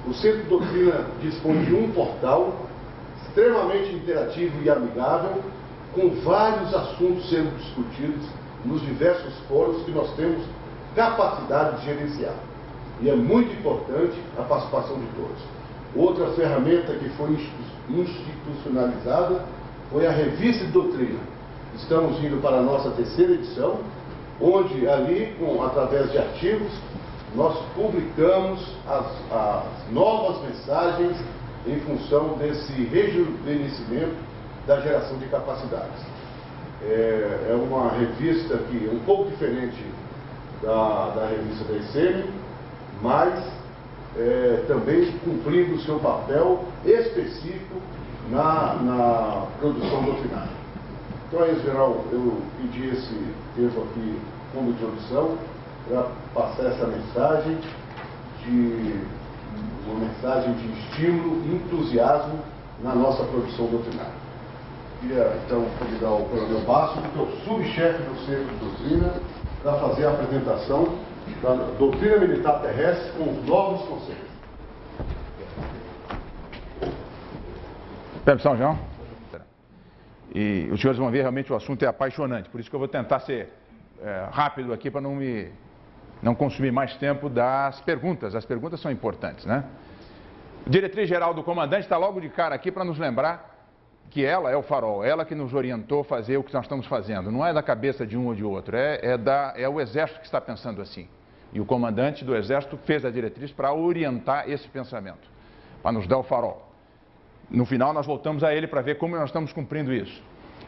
O Centro de Doutrina dispõe de um portal extremamente interativo e amigável, com vários assuntos sendo discutidos nos diversos fóruns que nós temos capacidade de gerenciar. E é muito importante a participação de todos. Outra ferramenta que foi institucionalizada foi a Revista de Doutrina. Estamos indo para a nossa 3ª edição, onde ali, através de artigos, nós publicamos as novas mensagens em função desse rejuvenescimento da geração de capacidades. É uma revista que é um pouco diferente da revista da ICM, mas também cumprindo o seu papel específico na produção doutrinária. Então, aí, geral, eu pedi esse texto aqui como introdução para passar essa mensagem uma mensagem de estímulo e entusiasmo na nossa produção doutrinária. Queria, então, convidar o Coronel Basso, que é o subchefe do Centro de Doutrina, para fazer a apresentação da doutrina militar terrestre com os novos conceitos. Permissão, João? E os senhores vão ver, realmente o assunto é apaixonante, por isso que eu vou tentar ser rápido aqui para não consumir mais tempo das perguntas. As perguntas são importantes, né? Diretriz geral do comandante está logo de cara aqui para nos lembrar que ela é o farol, ela que nos orientou a fazer o que nós estamos fazendo. Não é da cabeça de um ou de outro, é o Exército que está pensando assim. E o comandante do Exército fez a diretriz para orientar esse pensamento, para nos dar o farol. No final, nós voltamos a ele para ver como nós estamos cumprindo isso.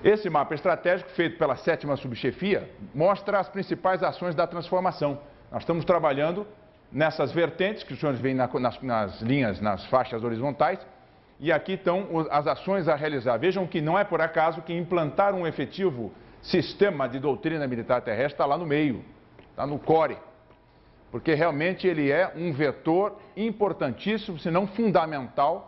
Esse mapa estratégico, feito pela 7ª Subchefia, mostra as principais ações da transformação. Nós estamos trabalhando nessas vertentes, que os senhores veem nas linhas, nas faixas horizontais, e aqui estão as ações a realizar. Vejam que não é por acaso que implantar um efetivo sistema de doutrina militar terrestre está lá no meio, está no core, porque realmente ele é um vetor importantíssimo, se não fundamental.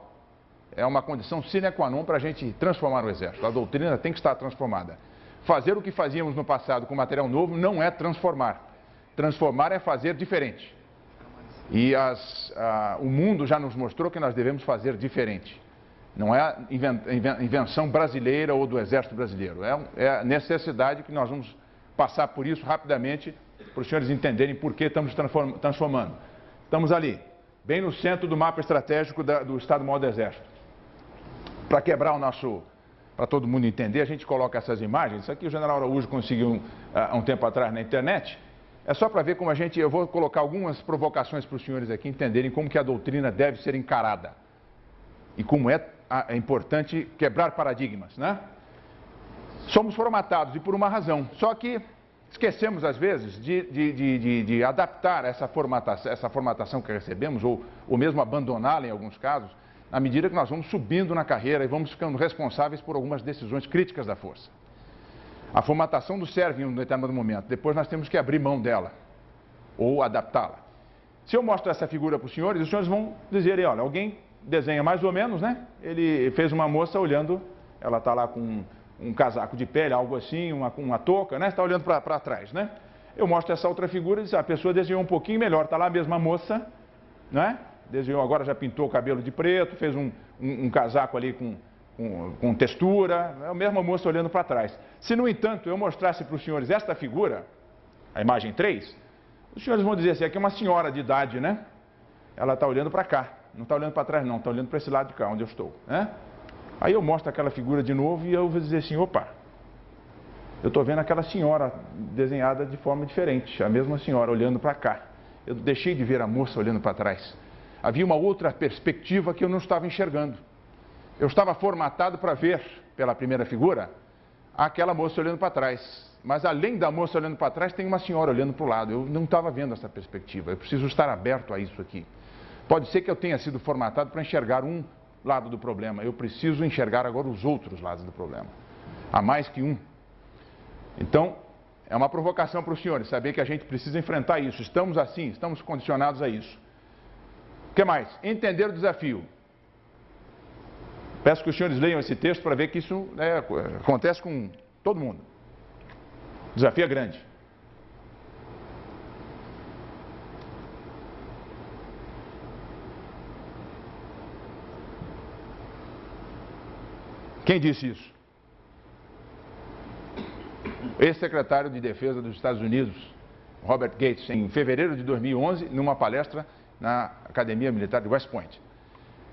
É uma condição sine qua non para a gente transformar o Exército. A doutrina tem que estar transformada. Fazer o que fazíamos no passado com material novo não é transformar. Transformar é fazer diferente. E o mundo já nos mostrou que nós devemos fazer diferente. Não é invenção brasileira ou do Exército brasileiro. É a necessidade que nós vamos passar por isso rapidamente para os senhores entenderem por que estamos transformando. Estamos ali, bem no centro do mapa estratégico do Estado-Maior do Exército. Para quebrar para todo mundo entender, a gente coloca essas imagens. Isso aqui o general Araújo conseguiu há um tempo atrás na internet. É só para ver como eu vou colocar algumas provocações para os senhores aqui entenderem como que a doutrina deve ser encarada. E como é importante quebrar paradigmas, né? Somos formatados e por uma razão. Só que esquecemos, às vezes, de adaptar essa formatação que recebemos, ou mesmo abandoná-la em alguns casos, à medida que nós vamos subindo na carreira e vamos ficando responsáveis por algumas decisões críticas da força. A formatação nos serve em um determinado momento, depois nós temos que abrir mão dela, ou adaptá-la. Se eu mostro essa figura para os senhores vão dizer, olha, alguém desenha mais ou menos, né? Ele fez uma moça olhando, ela está lá com um casaco de pele, algo assim, uma touca, né? Está olhando para trás, né? Eu mostro essa outra figura e diz, a pessoa desenhou um pouquinho melhor, está lá a mesma moça, né? Desenhou, agora já pintou o cabelo de preto, fez um casaco ali com textura, é a mesma moça olhando para trás. Se, no entanto, eu mostrasse para os senhores esta figura, a imagem 3, os senhores vão dizer assim, aqui é uma senhora de idade, né? Ela está olhando para cá, não está olhando para trás não, está olhando para esse lado de cá, onde eu estou, né? Aí eu mostro aquela figura de novo e eu vou dizer assim, opa, eu estou vendo aquela senhora desenhada de forma diferente, a mesma senhora olhando para cá. Eu deixei de ver a moça olhando para trás. Havia uma outra perspectiva que eu não estava enxergando. Eu estava formatado para ver, pela primeira figura, aquela moça olhando para trás. Mas além da moça olhando para trás, tem uma senhora olhando para o lado. Eu não estava vendo essa perspectiva. Eu preciso estar aberto a isso aqui. Pode ser que eu tenha sido formatado para enxergar um lado do problema. Eu preciso enxergar agora os outros lados do problema. Há mais que um. Então, é uma provocação para os senhores, saber que a gente precisa enfrentar isso. Estamos assim, estamos condicionados a isso. O que mais? Entender o desafio. Peço que os senhores leiam esse texto para ver que isso acontece com todo mundo. O desafio é grande. Quem disse isso? Ex-secretário de Defesa dos Estados Unidos, Robert Gates, em fevereiro de 2011, numa palestra na Academia Militar de West Point.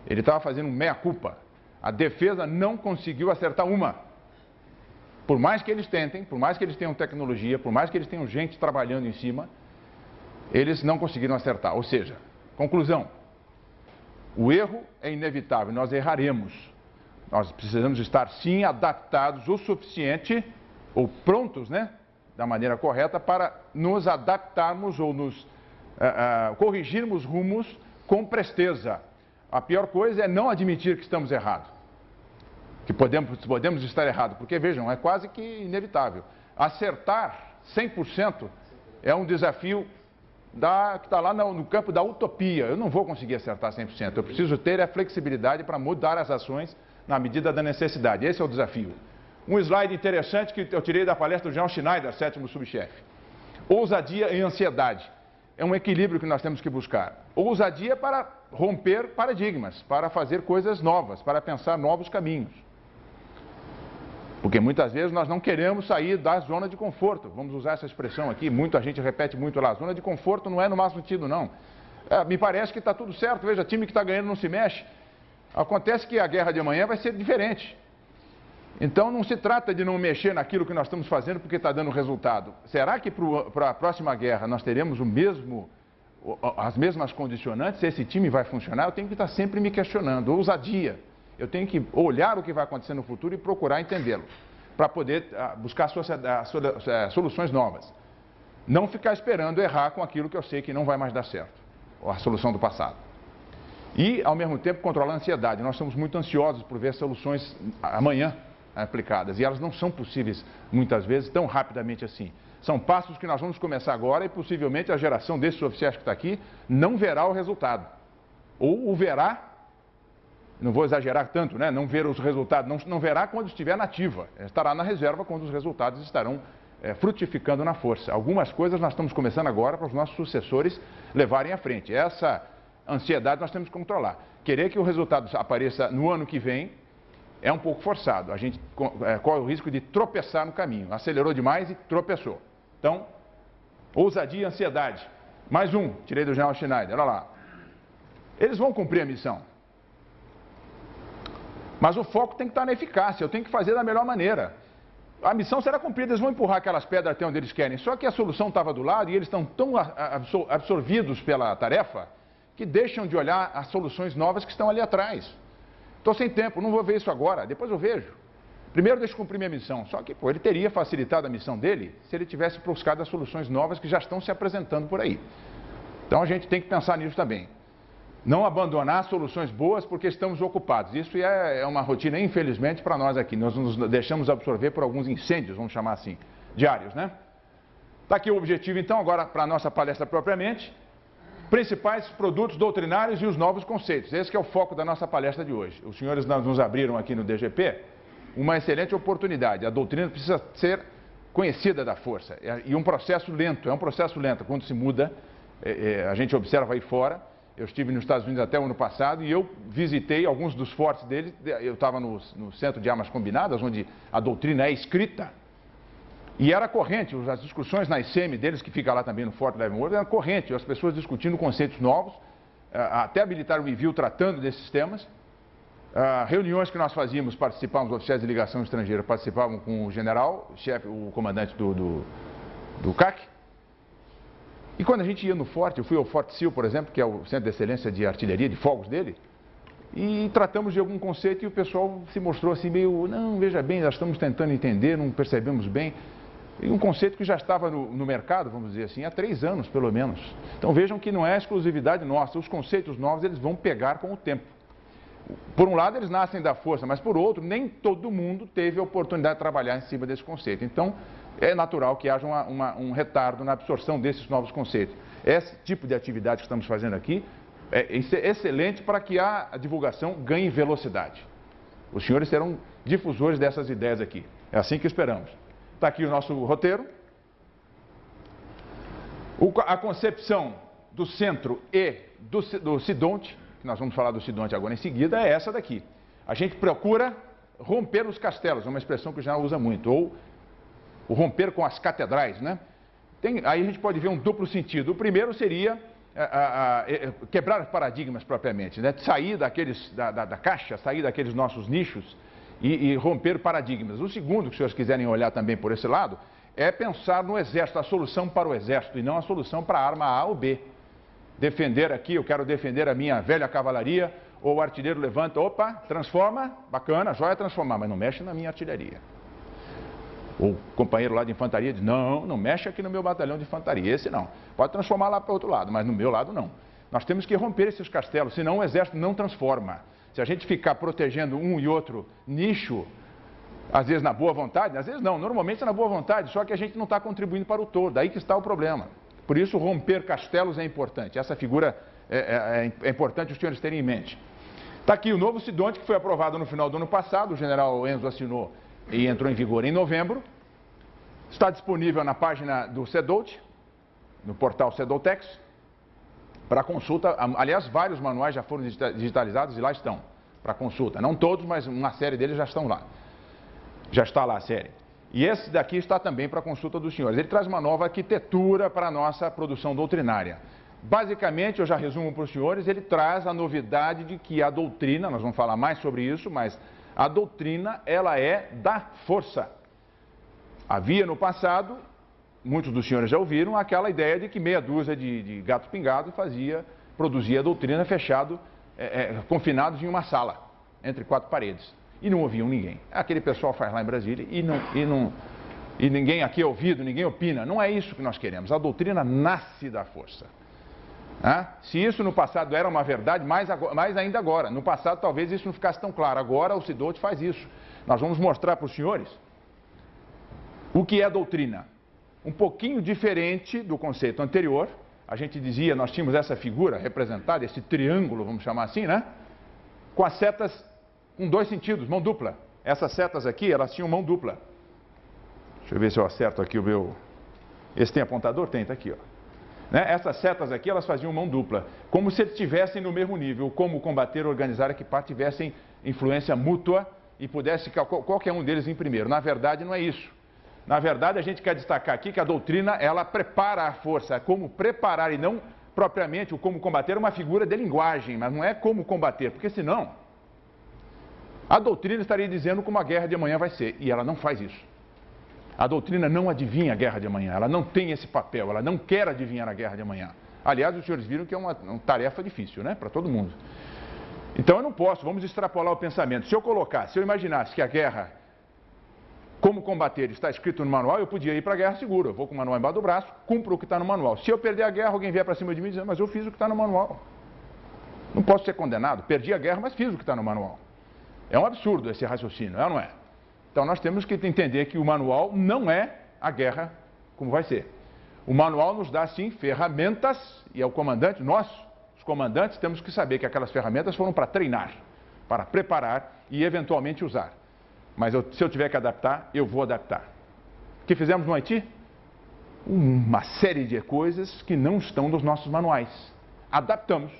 Ele estava fazendo um meia-culpa. A defesa não conseguiu acertar uma. Por mais que eles tentem, por mais que eles tenham tecnologia, por mais que eles tenham gente trabalhando em cima, eles não conseguiram acertar. Ou seja, conclusão, o erro é inevitável, nós erraremos. Nós precisamos estar, sim, adaptados o suficiente, ou prontos, né, da maneira correta, para nos adaptarmos ou nos corrigirmos rumos com presteza. A pior coisa é não admitir que estamos errados, que podemos estar errados, porque, vejam, é quase que inevitável. Acertar 100% é um desafio que está lá no campo da utopia. Eu não vou conseguir acertar 100%, eu preciso ter a flexibilidade para mudar as ações na medida da necessidade. Esse é o desafio. Um slide interessante que eu tirei da palestra do John Schneider, 7º subchefe. Ousadia e ansiedade. É um equilíbrio que nós temos que buscar. Ousadia para romper paradigmas, para fazer coisas novas, para pensar novos caminhos. Porque muitas vezes nós não queremos sair da zona de conforto. Vamos usar essa expressão aqui, muita gente repete muito lá. Zona de conforto não é no mau sentido, não. Me parece que está tudo certo. Veja, time que está ganhando não se mexe. Acontece que a guerra de amanhã vai ser diferente. Então não se trata de não mexer naquilo que nós estamos fazendo porque está dando resultado. Será que para a próxima guerra nós teremos as mesmas condicionantes? Esse time vai funcionar? Eu tenho que estar sempre me questionando. Ousadia. Eu tenho que olhar o que vai acontecer no futuro e procurar entendê-lo, para poder buscar soluções novas. Não ficar esperando errar com aquilo que eu sei que não vai mais dar certo, a solução do passado. E, ao mesmo tempo, controlar a ansiedade. Nós somos muito ansiosos por ver soluções amanhã aplicadas, e elas não são possíveis, muitas vezes, tão rapidamente assim. São passos que nós vamos começar agora e, possivelmente, a geração desses oficiais que está aqui não verá o resultado. Ou o verá, não vou exagerar tanto, né? Não ver os resultados, não verá quando estiver na ativa. Estará na reserva quando os resultados estarão frutificando na força. Algumas coisas nós estamos começando agora para os nossos sucessores levarem à frente. Essa ansiedade nós temos que controlar. Querer que o resultado apareça no ano que vem é um pouco forçado. A gente corre o risco de tropeçar no caminho. Acelerou demais e tropeçou. Então, ousadia e ansiedade. Mais um, tirei do General Schneider, olha lá. Eles vão cumprir a missão. Mas o foco tem que estar na eficácia, eu tenho que fazer da melhor maneira. A missão será cumprida, eles vão empurrar aquelas pedras até onde eles querem. Só que a solução estava do lado e eles estão tão absorvidos pela tarefa que deixam de olhar as soluções novas que estão ali atrás. Estou sem tempo, não vou ver isso agora, depois eu vejo. Primeiro deixa eu cumprir minha missão. Só que ele teria facilitado a missão dele se ele tivesse buscado as soluções novas que já estão se apresentando por aí. Então a gente tem que pensar nisso também. Não abandonar soluções boas porque estamos ocupados. Isso é uma rotina, infelizmente, para nós aqui. Nós nos deixamos absorver por alguns incêndios, vamos chamar assim, diários, né? Está aqui o objetivo, então, agora para a nossa palestra propriamente. Principais produtos doutrinários e os novos conceitos. Esse que é o foco da nossa palestra de hoje. Os senhores nos abriram aqui no DGP uma excelente oportunidade. A doutrina precisa ser conhecida da força. E um processo lento, é um processo lento. Quando se muda, a gente observa aí fora. Eu estive nos Estados Unidos até o ano passado e eu visitei alguns dos fortes deles. Eu estava no Centro de Armas Combinadas, onde a doutrina é escrita. E era corrente, as discussões na ICM deles, que fica lá também no Forte Leavenworth, era corrente, as pessoas discutindo conceitos novos, até a Military Review tratando desses temas. Reuniões que nós fazíamos, participávamos, oficiais de ligação estrangeira, participavam com o general, o comandante do CAC. E quando a gente ia no forte, eu fui ao Forte Sil, por exemplo, que é o Centro de Excelência de Artilharia, de fogos dele, e tratamos de algum conceito e o pessoal se mostrou assim meio, não, veja bem, nós estamos tentando entender, não percebemos bem. E um conceito que já estava no mercado, vamos dizer assim, há 3 anos, pelo menos. Então vejam que não é exclusividade nossa, os conceitos novos eles vão pegar com o tempo. Por um lado, eles nascem da força, mas por outro, nem todo mundo teve a oportunidade de trabalhar em cima desse conceito. Então, é natural que haja um retardo na absorção desses novos conceitos. Esse tipo de atividade que estamos fazendo aqui é excelente para que a divulgação ganhe velocidade. Os senhores serão difusores dessas ideias aqui. É assim que esperamos. Está aqui o nosso roteiro. A concepção do centro e do SIDONT, que nós vamos falar do SIDONT agora em seguida, é essa daqui. A gente procura romper os castelos, é uma expressão que o general usa muito, ou o romper com as catedrais, né? Aí a gente pode ver um duplo sentido. O primeiro seria quebrar paradigmas propriamente, né? Sair da caixa, sair daqueles nossos nichos e romper paradigmas. O segundo, que os senhores quiserem olhar também por esse lado, é pensar no exército, a solução para o exército e não a solução para a arma A ou B. Defender aqui, eu quero defender a minha velha cavalaria, ou o artilheiro levanta, opa, transforma, bacana, joia transformar, mas não mexe na minha artilharia. O companheiro lá de infantaria diz, não mexe aqui no meu batalhão de infantaria, esse não. Pode transformar lá para o outro lado, mas no meu lado não. Nós temos que romper esses castelos, senão o exército não transforma. Se a gente ficar protegendo um e outro nicho, às vezes na boa vontade, às vezes não, normalmente é na boa vontade, só que a gente não está contribuindo para o todo, aí que está o problema. Por isso, romper castelos é importante. Essa figura é importante os senhores terem em mente. Está aqui o novo Sidonte, que foi aprovado no final do ano passado, o general Enzo assinou e entrou em vigor em novembro. Está disponível na página do CEDOUT, no portal CEDOUTEX, para consulta. Aliás, vários manuais já foram digitalizados e lá estão, para consulta. Não todos, mas uma série deles já estão lá. Já está lá a série. E esse daqui está também para consulta dos senhores. Ele traz uma nova arquitetura para a nossa produção doutrinária. Basicamente, eu já resumo para os senhores, ele traz a novidade de que a doutrina, nós vamos falar mais sobre isso, mas a doutrina, ela é da força. Havia no passado, muitos dos senhores já ouviram, aquela ideia de que meia dúzia de gato pingado produzia a doutrina fechado, confinados em uma sala, entre quatro paredes. E não ouviam ninguém. Aquele pessoal faz lá em Brasília e ninguém aqui é ouvido, ninguém opina. Não é isso que nós queremos. A doutrina nasce da força. Se isso no passado era uma verdade, mais ainda agora. No passado talvez isso não ficasse tão claro. Agora o Sidonte faz isso. Nós vamos mostrar para os senhores o que é doutrina. Um pouquinho diferente do conceito anterior. A gente dizia, nós tínhamos essa figura representada, esse triângulo, vamos chamar assim, né? Com as setas com dois sentidos, mão dupla. Essas setas aqui, elas tinham mão dupla. Deixa eu ver se eu acerto aqui o meu... Esse tem apontador? Tem, tá aqui, ó. Né? Essas setas aqui, elas faziam mão dupla. Como se eles estivessem no mesmo nível. Como combater, organizar, equipar, tivessem influência mútua e pudesse qualquer um deles em primeiro. Na verdade, não é isso. Na verdade, a gente quer destacar aqui que a doutrina, ela prepara a força. Como preparar e não propriamente o como combater, é uma figura de linguagem, mas não é como combater, porque senão... A doutrina estaria dizendo como a guerra de amanhã vai ser, e ela não faz isso. A doutrina não adivinha a guerra de amanhã, ela não tem esse papel, ela não quer adivinhar a guerra de amanhã. Aliás, os senhores viram que é uma tarefa difícil, né, para todo mundo. Então eu não posso, vamos extrapolar o pensamento. Se eu imaginasse que a guerra, como combater, está escrito no manual, eu podia ir para a guerra segura. Eu vou com o manual embaixo do braço, cumpro o que está no manual. Se eu perder a guerra, alguém vier para cima de mim dizendo, mas eu fiz o que está no manual. Não posso ser condenado, perdi a guerra, mas fiz o que está no manual. É um absurdo esse raciocínio, é ou não é? Então nós temos que entender que o manual não é a guerra como vai ser. O manual nos dá, sim, ferramentas, e é o comandante, nós, os comandantes, temos que saber que aquelas ferramentas foram para treinar, para preparar e eventualmente usar. Mas se eu tiver que adaptar, eu vou adaptar. O que fizemos no Haiti? Uma série de coisas que não estão nos nossos manuais. Adaptamos.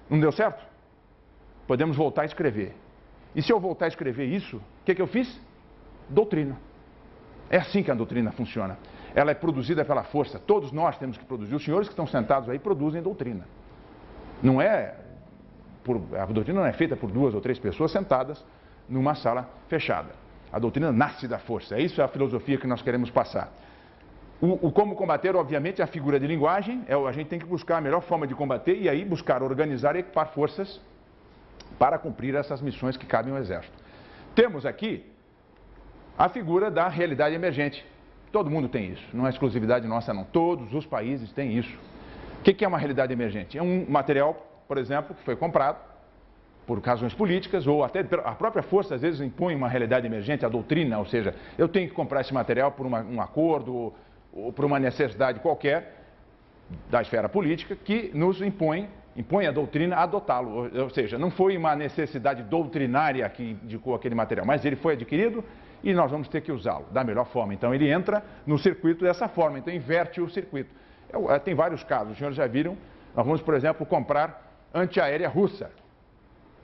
Não deu certo? Podemos voltar a escrever. E se eu voltar a escrever isso, o que eu fiz? Doutrina. É assim que a doutrina funciona. Ela é produzida pela força. Todos nós temos que produzir. Os senhores que estão sentados aí produzem doutrina. Não é... A doutrina não é feita por 2 ou 3 pessoas sentadas numa sala fechada. A doutrina nasce da força. Isso é a filosofia que nós queremos passar. O como combater, obviamente, é a figura de linguagem. A gente tem que buscar a melhor forma de combater e aí buscar organizar e equipar forças para cumprir essas missões que cabem ao Exército. Temos aqui a figura da realidade emergente. Todo mundo tem isso, não é exclusividade nossa não, todos os países têm isso. O que é uma realidade emergente? É um material, por exemplo, que foi comprado por razões políticas ou até a própria força às vezes impõe uma realidade emergente, a doutrina, ou seja, eu tenho que comprar esse material por um acordo ou por uma necessidade qualquer da esfera política que nos impõe a doutrina a adotá-lo, ou seja, não foi uma necessidade doutrinária que indicou aquele material, mas ele foi adquirido e nós vamos ter que usá-lo da melhor forma. Então ele entra no circuito dessa forma, então inverte o circuito. Tem vários casos, os senhores já viram, nós vamos, por exemplo, comprar antiaérea russa.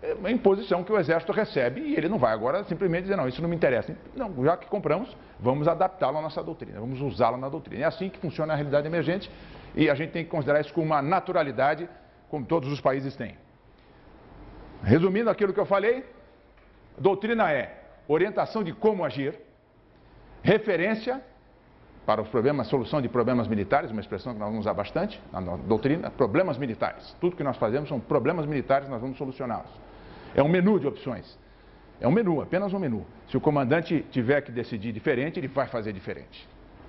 é uma imposição que o Exército recebe e ele não vai agora simplesmente dizer, não, isso não me interessa. Não, já que compramos, vamos adaptá-lo à nossa doutrina, vamos usá-lo na doutrina. É assim que funciona a realidade emergente e a gente tem que considerar isso com uma naturalidade, como todos os países têm. Resumindo aquilo que eu falei, doutrina é orientação de como agir, referência para os problemas, solução de problemas militares, uma expressão que nós vamos usar bastante na doutrina, problemas militares. Tudo que nós fazemos são problemas militares, nós vamos solucioná-los. É um menu de opções. É um menu, apenas um menu. Se o comandante tiver que decidir diferente, ele vai fazer diferente.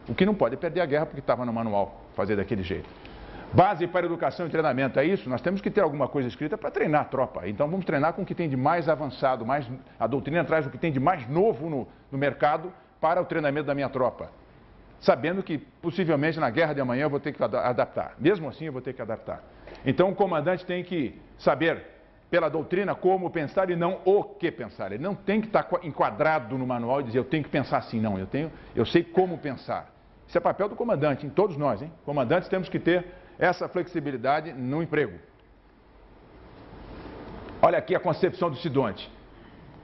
O que não pode é perder a guerra porque estava no manual, fazer daquele jeito. Base para educação e treinamento, é isso? Nós temos que ter alguma coisa escrita para treinar a tropa. Então vamos treinar com o que tem de mais avançado, a doutrina traz o que tem de mais novo no mercado para o treinamento da minha tropa. Sabendo que possivelmente na guerra de amanhã eu vou ter que adaptar. Mesmo assim eu vou ter que adaptar. Então o comandante tem que saber pela doutrina como pensar e não o que pensar. Ele não tem que estar enquadrado no manual e dizer eu tenho que pensar assim, não. Eu sei como pensar. Isso é papel do comandante, em todos nós, hein? Comandantes temos que ter essa flexibilidade no emprego. Olha aqui a concepção do SIDONT.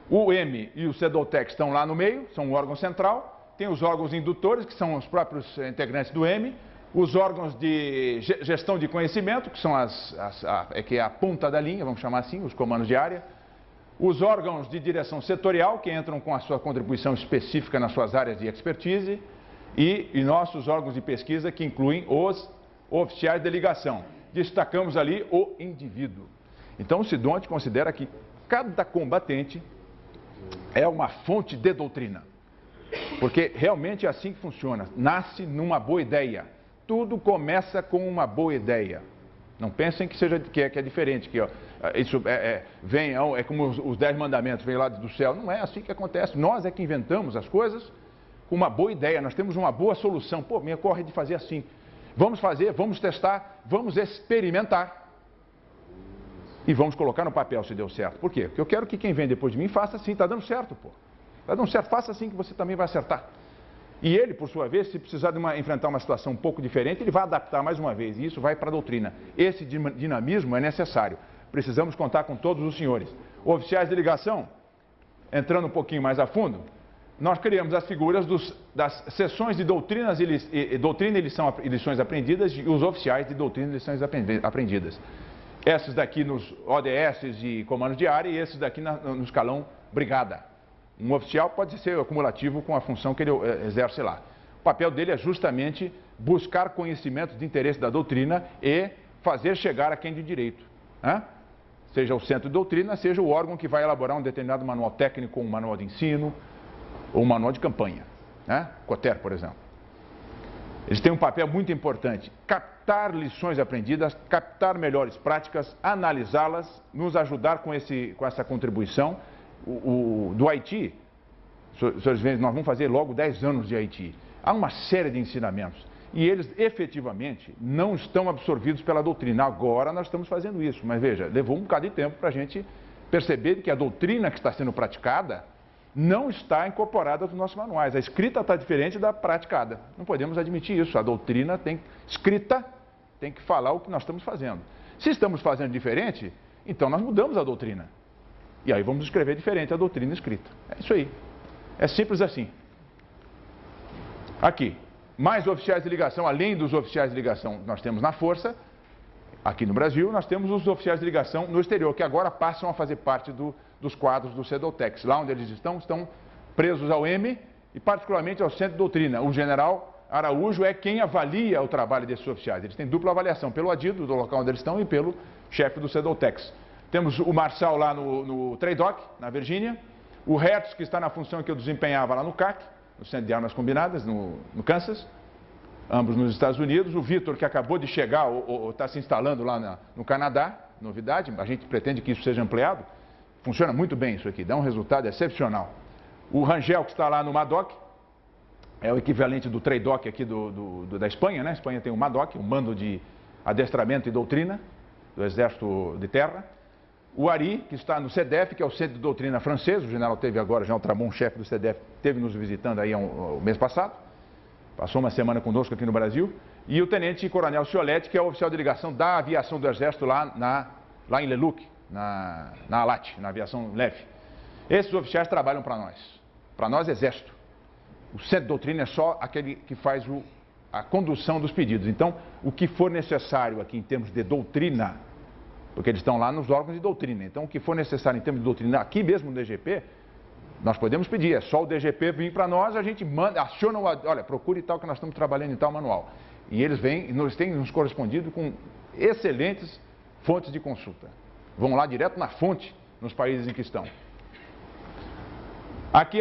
O M e o CEDOTEC estão lá no meio, são um órgão central. Tem os órgãos indutores, que são os próprios integrantes do M. Os órgãos de gestão de conhecimento, que são que é a ponta da linha, vamos chamar assim, os comandos de área. Os órgãos de direção setorial, que entram com a sua contribuição específica nas suas áreas de expertise. E nossos órgãos de pesquisa, que incluem os oficiais de ligação. Destacamos ali o indivíduo. Então o SIDONT considera que cada combatente é uma fonte de doutrina. Porque realmente é assim que funciona. Nasce numa boa ideia. Tudo começa com uma boa ideia. Não pensem que é diferente, que ó, isso é como os 10 mandamentos, vem lá do céu. Não é assim que acontece. Nós é que inventamos as coisas com uma boa ideia. Nós temos uma boa solução. Pô, me ocorre de fazer assim. Vamos fazer, vamos testar, vamos experimentar. E vamos colocar no papel se deu certo. Por quê? Porque eu quero que quem vem depois de mim faça assim. Está dando certo, pô. Está dando certo, faça assim que você também vai acertar. E ele, por sua vez, se precisar enfrentar uma situação um pouco diferente, ele vai adaptar mais uma vez. E isso vai para a doutrina. Esse dinamismo é necessário. Precisamos contar com todos os senhores. Oficiais de ligação, entrando um pouquinho mais a fundo, nós criamos as figuras das seções de doutrina e lições aprendidas e os oficiais de doutrina e lições aprendidas. Esses daqui nos ODS e comandos de área e esses daqui no escalão brigada. Um oficial pode ser acumulativo com a função que ele exerce lá. O papel dele é justamente buscar conhecimentos de interesse da doutrina e fazer chegar a quem de direito. Né? Seja o centro de doutrina, seja o órgão que vai elaborar um determinado manual técnico, um manual de ensino ou um manual de campanha. Né? COTER, por exemplo. Eles têm um papel muito importante. Captar lições aprendidas, captar melhores práticas, analisá-las, nos ajudar com essa contribuição. Do Haiti, senhores veem, nós vamos fazer logo 10 anos de Haiti. Há uma série de ensinamentos e eles efetivamente não estão absorvidos pela doutrina. Agora nós estamos fazendo isso, mas veja, levou um bocado de tempo para a gente perceber que a doutrina que está sendo praticada não está incorporada nos nossos manuais. A escrita está diferente da praticada. Não podemos admitir isso. A doutrina escrita tem que falar o que nós estamos fazendo. Se estamos fazendo diferente, então nós mudamos a doutrina. E aí vamos escrever diferente a doutrina escrita. É isso aí. É simples assim. Aqui, mais oficiais de ligação, além dos oficiais de ligação que nós temos na Força, aqui no Brasil, nós temos os oficiais de ligação no exterior, que agora passam a fazer parte dos quadros do CEDOTEC. Lá onde eles estão presos ao M e particularmente ao Centro de Doutrina. O general Araújo é quem avalia o trabalho desses oficiais. Eles têm dupla avaliação, pelo ADIDO, do local onde eles estão, e pelo chefe do CEDOTEC. Temos o Marçal lá no TRADOC, na Virgínia. O Hertz, que está na função que eu desempenhava lá no CAC, no Centro de Armas Combinadas, no Kansas, ambos nos Estados Unidos. O Vitor, que acabou de chegar, ou está se instalando lá no Canadá, novidade, a gente pretende que isso seja ampliado. Funciona muito bem isso aqui, dá um resultado excepcional. O Rangel, que está lá no MADOC, é o equivalente do TRADOC aqui da Espanha, né? A Espanha tem o MADOC, o Mando de Adestramento e Doutrina do Exército de Terra. O Ari, que está no CEDEF, que é o Centro de Doutrina francês, o general teve agora, Jean Tramont, chefe do CEDEF, esteve nos visitando aí o mês passado, passou uma semana conosco aqui no Brasil, e o Tenente Coronel Cioletti, que é o oficial de ligação da aviação do Exército lá em Leluc, na ALAT, na aviação leve. Esses oficiais trabalham para nós Exército. O centro de doutrina é só aquele que faz a condução dos pedidos. Então, o que for necessário aqui em termos de doutrina, porque eles estão lá nos órgãos de doutrina, então o que for necessário em termos de doutrina, aqui mesmo no DGP, nós podemos pedir, é só o DGP vir para nós, a gente manda, aciona, olha, procure tal que nós estamos trabalhando em tal manual. E eles vêm, e nós temos nos correspondido com excelentes fontes de consulta. Vão lá direto na fonte, nos países em que estão. Aqui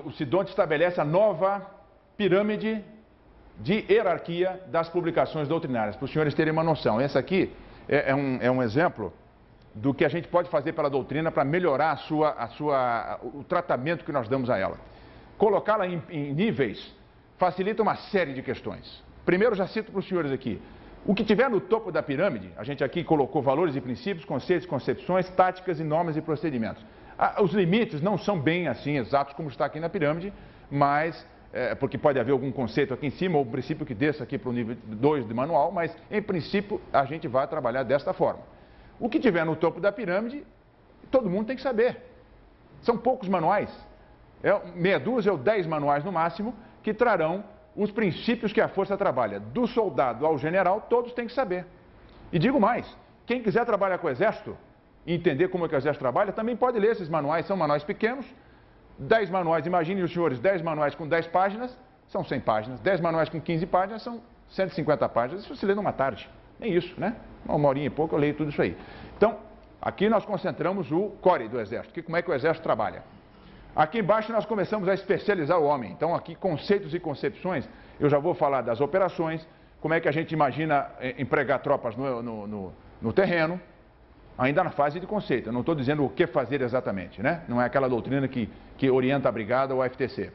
o CIDONT estabelece a nova pirâmide de hierarquia das publicações doutrinárias, para os senhores terem uma noção. Esse aqui é um exemplo do que a gente pode fazer pela doutrina para melhorar o tratamento que nós damos a ela. Colocá-la em níveis facilita uma série de questões. Primeiro, já cito para os senhores aqui, o que tiver no topo da pirâmide, a gente aqui colocou valores e princípios, conceitos, concepções, táticas e normas e procedimentos. Os limites não são bem assim exatos como está aqui na pirâmide, mas, porque pode haver algum conceito aqui em cima, ou um princípio que desça aqui para o nível 2 do manual, mas em princípio a gente vai trabalhar desta forma. O que tiver no topo da pirâmide, todo mundo tem que saber. São poucos manuais, meia dúzia ou 10 manuais no máximo, que trarão os princípios que a força trabalha. Do soldado ao general, todos têm que saber. E digo mais, quem quiser trabalhar com o Exército, e entender como é que o Exército trabalha, também pode ler esses manuais, são manuais pequenos, 10 manuais, imaginem os senhores, 10 manuais com 10 páginas, são 100 páginas, 10 manuais com 15 páginas, são 150 páginas, isso você lê numa tarde, nem isso, né? Uma horinha e pouco eu leio tudo isso aí. Então, aqui nós concentramos o core do Exército, como é que o Exército trabalha. Aqui embaixo nós começamos a especializar o homem, então aqui conceitos e concepções, eu já vou falar das operações, como é que a gente imagina empregar tropas no terreno, ainda na fase de conceito, eu não estou dizendo o que fazer exatamente, né? Não é aquela doutrina que orienta a brigada ou a FTC.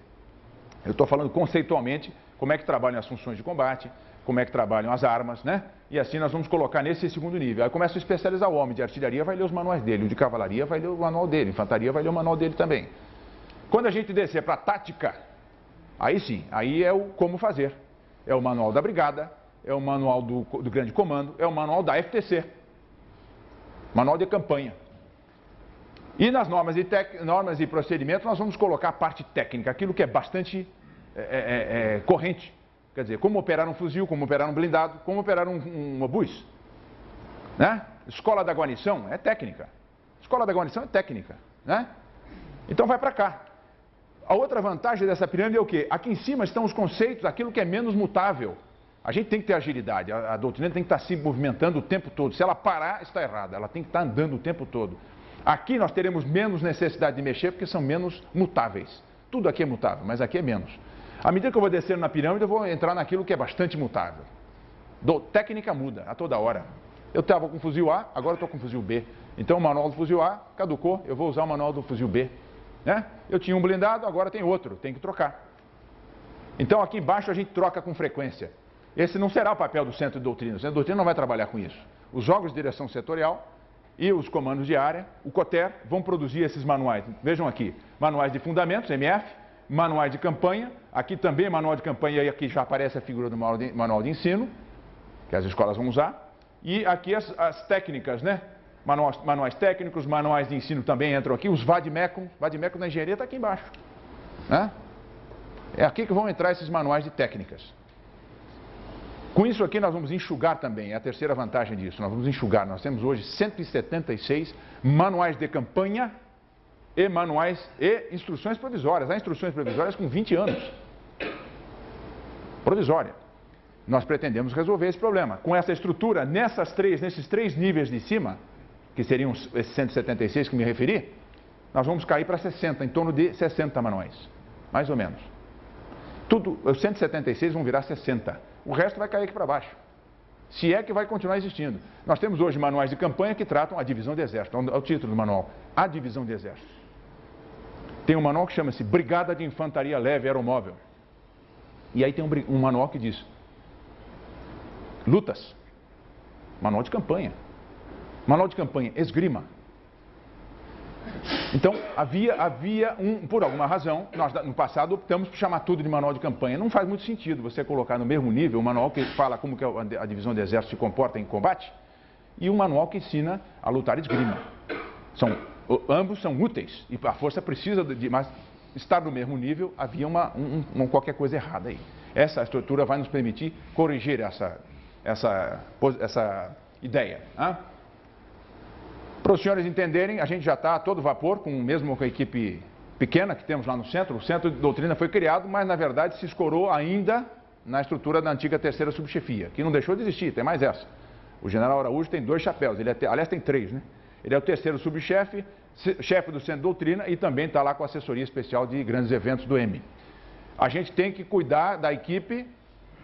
Eu estou falando conceitualmente como é que trabalham as funções de combate, como é que trabalham as armas, né? E assim nós vamos colocar nesse segundo nível. Aí começa a especializar o homem de artilharia, vai ler os manuais dele, o de cavalaria vai ler o manual dele, infantaria vai ler o manual dele também. Quando a gente descer para a tática, aí sim, aí é o como fazer. É o manual da brigada, é o manual do grande comando, é o manual da FTC. Manual de campanha. E nas normas e procedimentos nós vamos colocar a parte técnica, aquilo que é bastante corrente. Quer dizer, como operar um fuzil, como operar um blindado, como operar um obus. Né? Escola da guarnição é técnica. Escola da guarnição é técnica. Né? Então vai para cá. A outra vantagem dessa pirâmide é o quê? Aqui em cima estão os conceitos, aquilo que é menos mutável. A gente tem que ter agilidade, a doutrina tem que estar se movimentando o tempo todo. Se ela parar, está errada, ela tem que estar andando o tempo todo. Aqui nós teremos menos necessidade de mexer, porque são menos mutáveis. Tudo aqui é mutável, mas aqui é menos. À medida que eu vou descendo na pirâmide, eu vou entrar naquilo que é bastante mutável. Técnica muda a toda hora. Eu estava com o fuzil A, agora estou com o fuzil B. Então o manual do fuzil A caducou, eu vou usar o manual do fuzil B. Né? Eu tinha um blindado, agora tem outro, tem que trocar. Então aqui embaixo a gente troca com frequência. Esse não será o papel do Centro de Doutrina. O Centro de Doutrina não vai trabalhar com isso. Os órgãos de direção setorial e os comandos de área, o COTER, vão produzir esses manuais. Vejam aqui, manuais de fundamentos, MF, manuais de campanha, aqui também manual de campanha, e aqui já aparece a figura do manual de ensino, que as escolas vão usar, e aqui as técnicas, né? Manuais técnicos, manuais de ensino também entram aqui, os vademecum da engenharia está aqui embaixo. Né? É aqui que vão entrar esses manuais de técnicas. Com isso aqui nós vamos enxugar também, é a terceira vantagem disso, nós vamos enxugar. Nós temos hoje 176 manuais de campanha e manuais e instruções provisórias. Há instruções provisórias com 20 anos. Provisória. Nós pretendemos resolver esse problema. Com essa estrutura, nesses três níveis de cima, que seriam esses 176 que me referi, nós vamos cair para 60, em torno de 60 manuais, mais ou menos. Os 176 vão virar 60. O resto vai cair aqui para baixo. Se é que vai continuar existindo. Nós temos hoje manuais de campanha que tratam a divisão de exército. É o título do manual. A divisão de exército. Tem um manual que chama-se Brigada de Infantaria Leve Aeromóvel. E aí tem um manual que diz lutas. Manual de campanha. Manual de campanha, esgrima. Então, por alguma razão, nós no passado optamos por chamar tudo de manual de campanha. Não faz muito sentido você colocar no mesmo nível o manual que fala como que a divisão de exército se comporta em combate e um manual que ensina a lutar esgrima. Ambos são úteis e a força precisa mas estar no mesmo nível, havia qualquer coisa errada aí. Essa estrutura vai nos permitir corrigir essa ideia. Para os senhores entenderem, a gente já está a todo vapor, mesmo com a equipe pequena que temos lá no centro. O centro de doutrina foi criado, mas na verdade se escorou ainda na estrutura da antiga terceira subchefia, que não deixou de existir, tem mais essa. O general Araújo tem 2 chapéus, aliás tem 3, né? Ele é o terceiro subchefe, chefe do centro de doutrina e também está lá com a assessoria especial de grandes eventos do EME. A gente tem que cuidar da equipe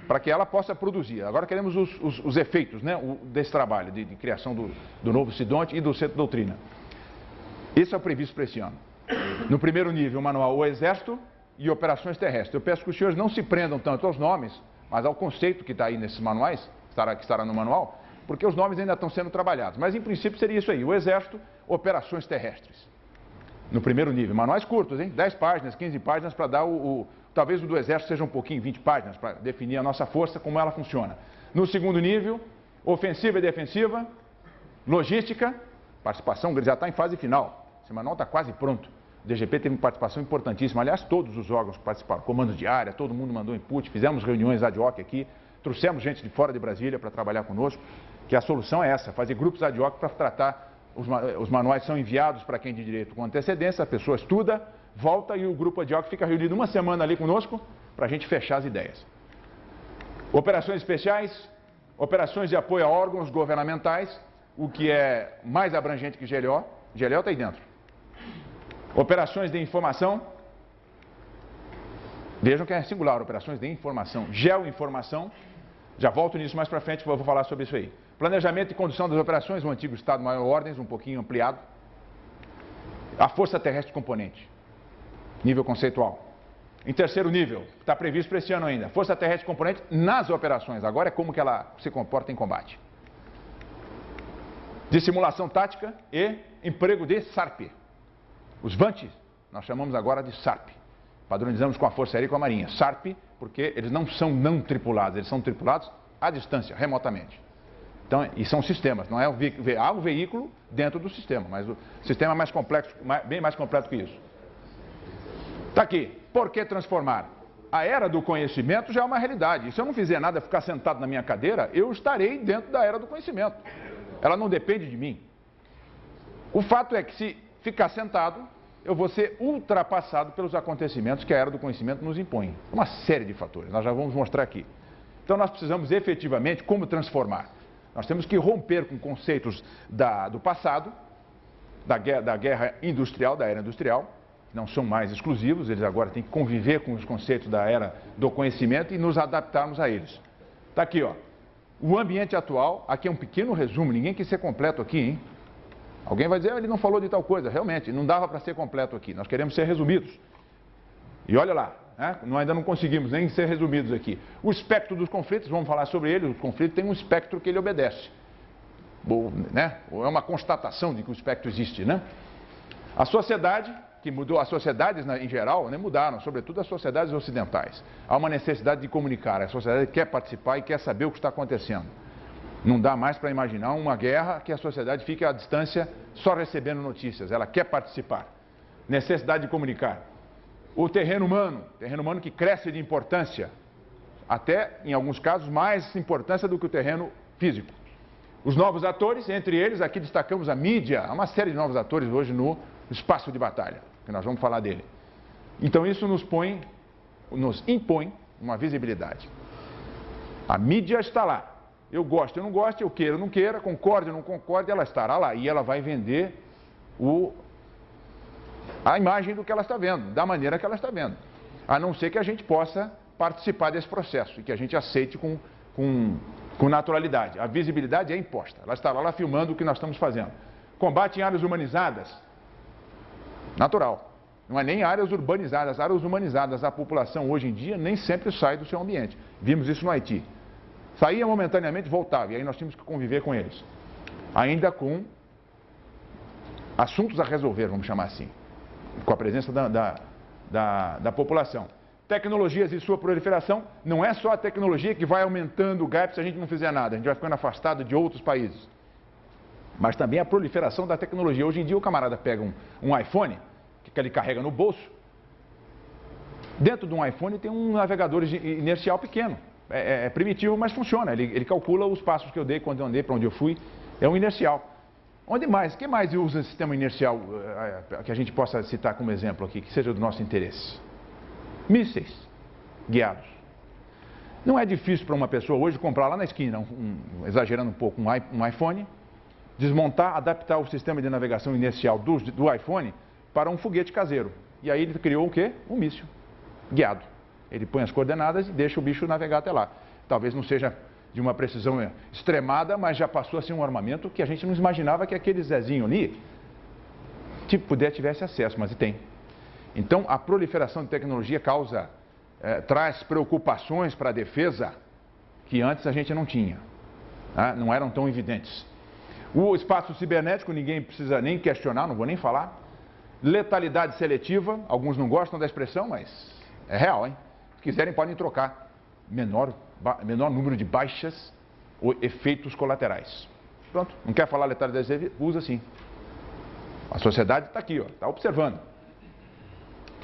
para que ela possa produzir. Agora queremos os efeitos, né, desse trabalho de criação do novo CIDONT e do centro de doutrina. Isso é o previsto para esse ano. No primeiro nível, o manual O Exército e Operações Terrestres. Eu peço que os senhores não se prendam tanto aos nomes, mas ao conceito que está aí nesses manuais, que estará no manual, porque os nomes ainda estão sendo trabalhados. Mas, em princípio, seria isso aí, o Exército, Operações Terrestres. No primeiro nível, manuais curtos, hein? 10 páginas, 15 páginas para dar talvez o do Exército seja um pouquinho, 20 páginas, para definir a nossa força, como ela funciona. No segundo nível, ofensiva e defensiva, logística, participação, já está em fase final. Esse manual está quase pronto. O DGP teve uma participação importantíssima, aliás, todos os órgãos que participaram, comandos de área, todo mundo mandou input, fizemos reuniões ad hoc aqui, trouxemos gente de fora de Brasília para trabalhar conosco, que a solução é essa, fazer grupos ad hoc para tratar, os manuais são enviados para quem de direito com antecedência, a pessoa estuda, volta e o grupo ad hoc fica reunido uma semana ali conosco para a gente fechar as ideias. Operações especiais, operações de apoio a órgãos governamentais, o que é mais abrangente que GLO, GLO está aí dentro. Operações de informação, vejam que é singular, operações de informação, geoinformação, já volto nisso mais para frente, que eu vou falar sobre isso aí. Planejamento e condução das operações, o antigo Estado-Maior Ordens, um pouquinho ampliado. A Força Terrestre Componente, nível conceitual. Em terceiro nível, está previsto para esse ano ainda, Força Terrestre Componente nas operações, agora é como que ela se comporta em combate. De simulação tática e emprego de SARP. Os VANTs, nós chamamos agora de SARP. Padronizamos com a Força Aérea e com a Marinha. SARP, porque eles não são não tripulados, eles são tripulados à distância, remotamente. Então, e são sistemas, não é há um veículo dentro do sistema, mas o sistema é mais complexo, bem mais completo que isso. Está aqui, por que transformar? A era do conhecimento já é uma realidade. E se eu não fizer nada, ficar sentado na minha cadeira, eu estarei dentro da era do conhecimento. Ela não depende de mim. O fato é que se ficar sentado, eu vou ser ultrapassado pelos acontecimentos que a era do conhecimento nos impõe. Uma série de fatores, nós já vamos mostrar aqui. Então nós precisamos efetivamente como transformar. Nós temos que romper com conceitos do passado, da guerra industrial, da era industrial, que não são mais exclusivos, eles agora têm que conviver com os conceitos da era do conhecimento e nos adaptarmos a eles. Está aqui, ó. O ambiente atual, aqui é um pequeno resumo, ninguém quis ser completo aqui, hein? Alguém vai dizer, ele não falou de tal coisa. Realmente, não dava para ser completo aqui. Nós queremos ser resumidos. E olha lá, né? Ainda não conseguimos nem ser resumidos aqui. O espectro dos conflitos, vamos falar sobre ele. O conflito tem um espectro que ele obedece. Bom, né? É uma constatação de que o espectro existe, né? A sociedade, que mudou, as sociedades em geral, né, mudaram, sobretudo as sociedades ocidentais. Há uma necessidade de comunicar. A sociedade quer participar e quer saber o que está acontecendo. Não dá mais para imaginar uma guerra que a sociedade fique à distância só recebendo notícias. Ela quer participar. Necessidade de comunicar. O terreno humano que cresce de importância, até em alguns casos mais importância do que o terreno físico. Os novos atores, entre eles, aqui destacamos a mídia, há uma série de novos atores hoje no espaço de batalha, que nós vamos falar dele. Então isso nos impõe uma visibilidade. A mídia está lá. Eu gosto, eu não gosto, eu queira, eu não queira, concorde, eu não concorde, ela estará lá e ela vai vender a imagem do que ela está vendo, da maneira que ela está vendo. A não ser que a gente possa participar desse processo e que a gente aceite com naturalidade. A visibilidade é imposta, ela estará lá filmando o que nós estamos fazendo. Combate em áreas humanizadas, natural. Não é nem áreas urbanizadas, áreas humanizadas. A população hoje em dia nem sempre sai do seu ambiente. Vimos isso no Haiti. Saía momentaneamente, voltava, e aí nós tínhamos que conviver com eles. Ainda com assuntos a resolver, vamos chamar assim, com a presença da população. Tecnologias e sua proliferação, não é só a tecnologia que vai aumentando o gap se a gente não fizer nada, a gente vai ficando afastado de outros países. mas também a proliferação da tecnologia. Hoje em dia o camarada pega um iPhone, que ele carrega no bolso. Dentro de um iPhone tem um navegador inercial pequeno. É primitivo, mas funciona. Ele calcula os passos que eu dei, quando eu andei, para onde eu fui. É um inercial. Onde mais? Quem mais usa sistema inercial que a gente possa citar como exemplo aqui, que seja do nosso interesse? Mísseis guiados. Não é difícil para uma pessoa hoje comprar lá na esquina, exagerando um pouco, um iPhone, desmontar, adaptar o sistema de navegação inercial do iPhone para um foguete caseiro. E aí ele criou o quê? Um míssil guiado. Ele põe as coordenadas e deixa o bicho navegar até lá. Talvez não seja de uma precisão extremada, mas já passou a ser um armamento que a gente não imaginava que aquele Zezinho ali tivesse acesso, mas tem. Então, a proliferação de tecnologia traz preocupações para a defesa que antes a gente não tinha, tá? Não eram tão evidentes. O espaço cibernético, ninguém precisa nem questionar, não vou nem falar. Letalidade seletiva, alguns não gostam da expressão, mas é real, hein? Se quiserem, podem trocar. Menor número de baixas ou efeitos colaterais. Pronto, não quer falar letalidade seletiva? Usa sim. A sociedade está aqui, está observando.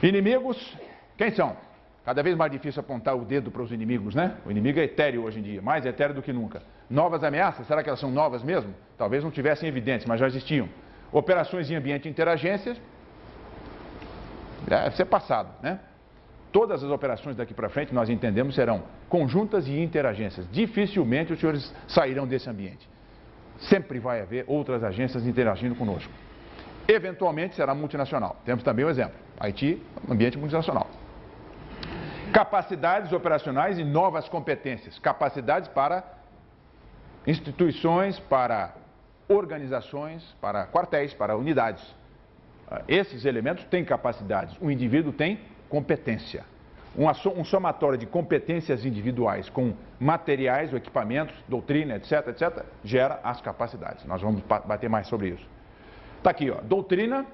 Inimigos, quem são? Cada vez mais difícil apontar o dedo para os inimigos, né? O inimigo é etéreo hoje em dia, mais etéreo do que nunca. Novas ameaças, será que elas são novas mesmo? Talvez não tivessem evidentes, mas já existiam. Operações em ambiente de interagências, deve ser passado, né? Todas as operações daqui para frente, nós entendemos, serão conjuntas e interagências. Dificilmente os senhores sairão desse ambiente. Sempre vai haver outras agências interagindo conosco. Eventualmente será multinacional. Temos também o exemplo. Haiti, ambiente multinacional. Capacidades operacionais e novas competências. Capacidades para instituições, para organizações, para quartéis, para unidades. Esses elementos têm capacidades. O indivíduo tem competência. Um somatório de competências individuais com materiais ou equipamentos, doutrina, etc., etc., gera as capacidades. Nós vamos bater mais sobre isso. Está aqui, ó, doutrina,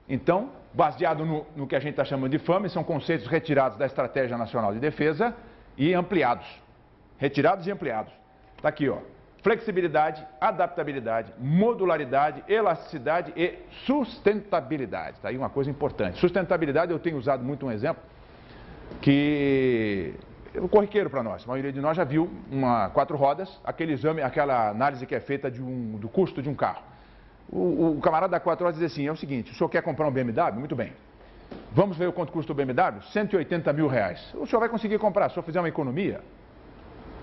então, baseado no que a gente está chamando de FAME, são conceitos retirados da Estratégia Nacional de Defesa e ampliados. Retirados e ampliados. Está aqui, ó, flexibilidade, adaptabilidade, modularidade, elasticidade e sustentabilidade. Está aí uma coisa importante. Sustentabilidade, eu tenho usado muito um exemplo que é corriqueiro para nós. A maioria de nós já viu 4 rodas, aquele exame, aquela análise que é feita do custo de um carro. O camarada da 4 rodas diz assim, é o seguinte, o senhor quer comprar um BMW? Muito bem. Vamos ver o quanto custa o BMW? 180 mil reais. O senhor vai conseguir comprar, se o senhor fizer uma economia,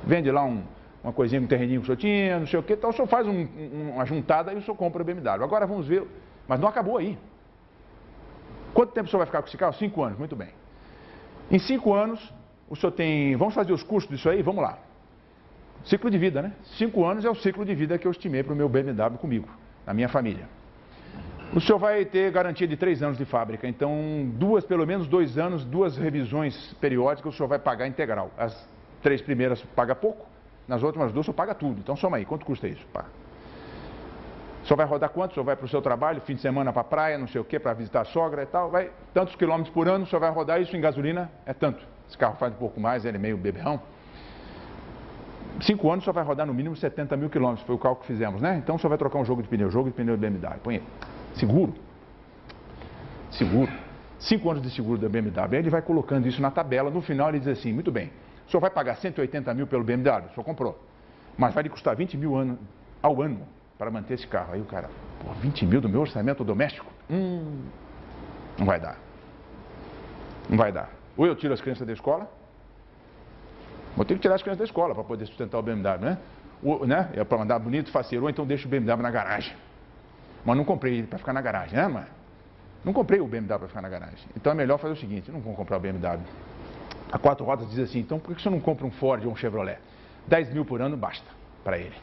vende lá uma coisinha, um terreninho que o senhor tinha, não sei o que, então o senhor faz uma juntada e o senhor compra o BMW. Agora vamos ver, mas não acabou aí. Quanto tempo o senhor vai ficar com esse carro? 5 anos, muito bem. Em 5 anos, o senhor tem, vamos fazer os custos disso aí? Vamos lá. Ciclo de vida, né? 5 anos é o ciclo de vida que eu estimei para o meu BMW comigo, na minha família. O senhor vai ter garantia de 3 anos de fábrica, então pelo menos 2 anos, 2 revisões periódicas o senhor vai pagar integral. As 3 primeiras paga pouco, nas outras 2 o senhor paga tudo. Então soma aí, quanto custa isso? Pá. O senhor vai rodar quanto? O senhor vai para o seu trabalho, fim de semana para a praia, não sei o que, para visitar a sogra e tal, vai tantos quilômetros por ano, o senhor vai rodar isso em gasolina, é tanto. Esse carro faz um pouco mais, ele é meio beberrão. 5 anos o senhor vai rodar no mínimo 70 mil quilômetros, foi o cálculo que fizemos, né? Então o senhor vai trocar um jogo de pneu de BMW, põe aí. Seguro. Seguro. 5 anos de seguro da BMW. Aí ele vai colocando isso na tabela, no final ele diz assim, muito bem, o senhor vai pagar 180 mil pelo BMW, o senhor comprou, mas vai lhe custar 20 mil ao ano para manter esse carro. Aí o cara, pô, 20 mil do meu orçamento doméstico? Não vai dar. Não vai dar. Ou eu tiro as crianças da escola, vou ter que tirar as crianças da escola para poder sustentar o BMW, né? É para andar bonito, faceiro, ou então deixo o BMW na garagem. Mas não comprei ele para ficar na garagem, né, mãe? Não comprei o BMW para ficar na garagem. Então é melhor fazer o seguinte, não vou comprar o BMW. A 4 rodas diz assim, então por que você não compra um Ford ou um Chevrolet? 10 mil por ano basta para ele.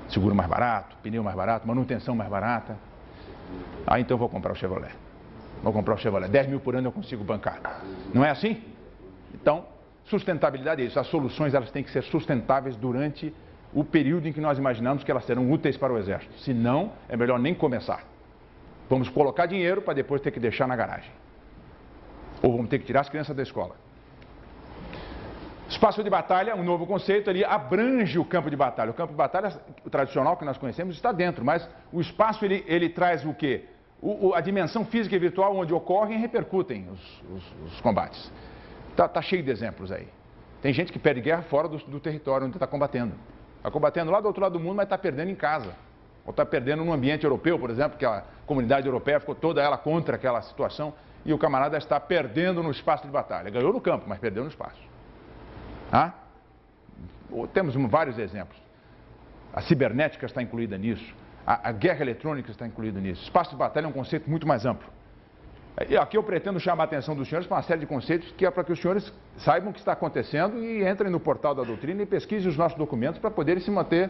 Seguro mais barato, pneu mais barato, manutenção mais barata. Aí então eu vou comprar o Chevrolet. Vou comprar o Chevrolet. 10 mil por ano eu consigo bancar. Não é assim? Então, sustentabilidade é isso. As soluções elas têm que ser sustentáveis durante o período em que nós imaginamos que elas serão úteis para o Exército. Se não, é melhor nem começar. Vamos colocar dinheiro para depois ter que deixar na garagem. Ou vamos ter que tirar as crianças da escola. Espaço de batalha, um novo conceito, ele abrange o campo de batalha. O campo de batalha, o tradicional que nós conhecemos, está dentro, mas o espaço ele traz o quê? A dimensão física e virtual onde ocorrem e repercutem os combates. Tá cheio de exemplos aí. Tem gente que perde guerra fora do território onde está combatendo. Está combatendo lá do outro lado do mundo, mas está perdendo em casa. Ou está perdendo no ambiente europeu, por exemplo, que a comunidade europeia ficou toda ela contra aquela situação e o camarada está perdendo no espaço de batalha. Ganhou no campo, mas perdeu no espaço. Temos vários exemplos. A cibernética está incluída nisso. A guerra eletrônica está incluída nisso. Espaço de batalha é um conceito muito mais amplo. E aqui eu pretendo chamar a atenção dos senhores para uma série de conceitos que é para que os senhores saibam o que está acontecendo e entrem no portal da doutrina e pesquisem os nossos documentos para poderem se manter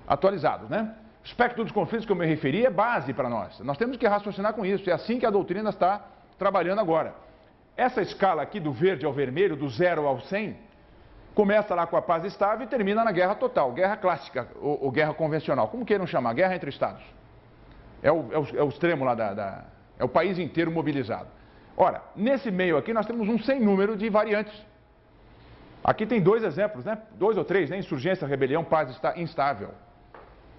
atualizados, né? O espectro dos conflitos que eu me referi é base para nós. Nós temos que raciocinar com isso. É assim que a doutrina está trabalhando agora. Essa escala aqui do verde ao vermelho, do 0 ao 100, começa lá com a paz estável e termina na guerra total, guerra clássica ou guerra convencional. Como queiram chamar? Guerra entre estados. É o extremo lá é o país inteiro mobilizado. Ora, nesse meio aqui nós temos um sem número de variantes. Aqui tem 2 exemplos, né? 2 ou 3, né? Insurgência, rebelião, paz instável.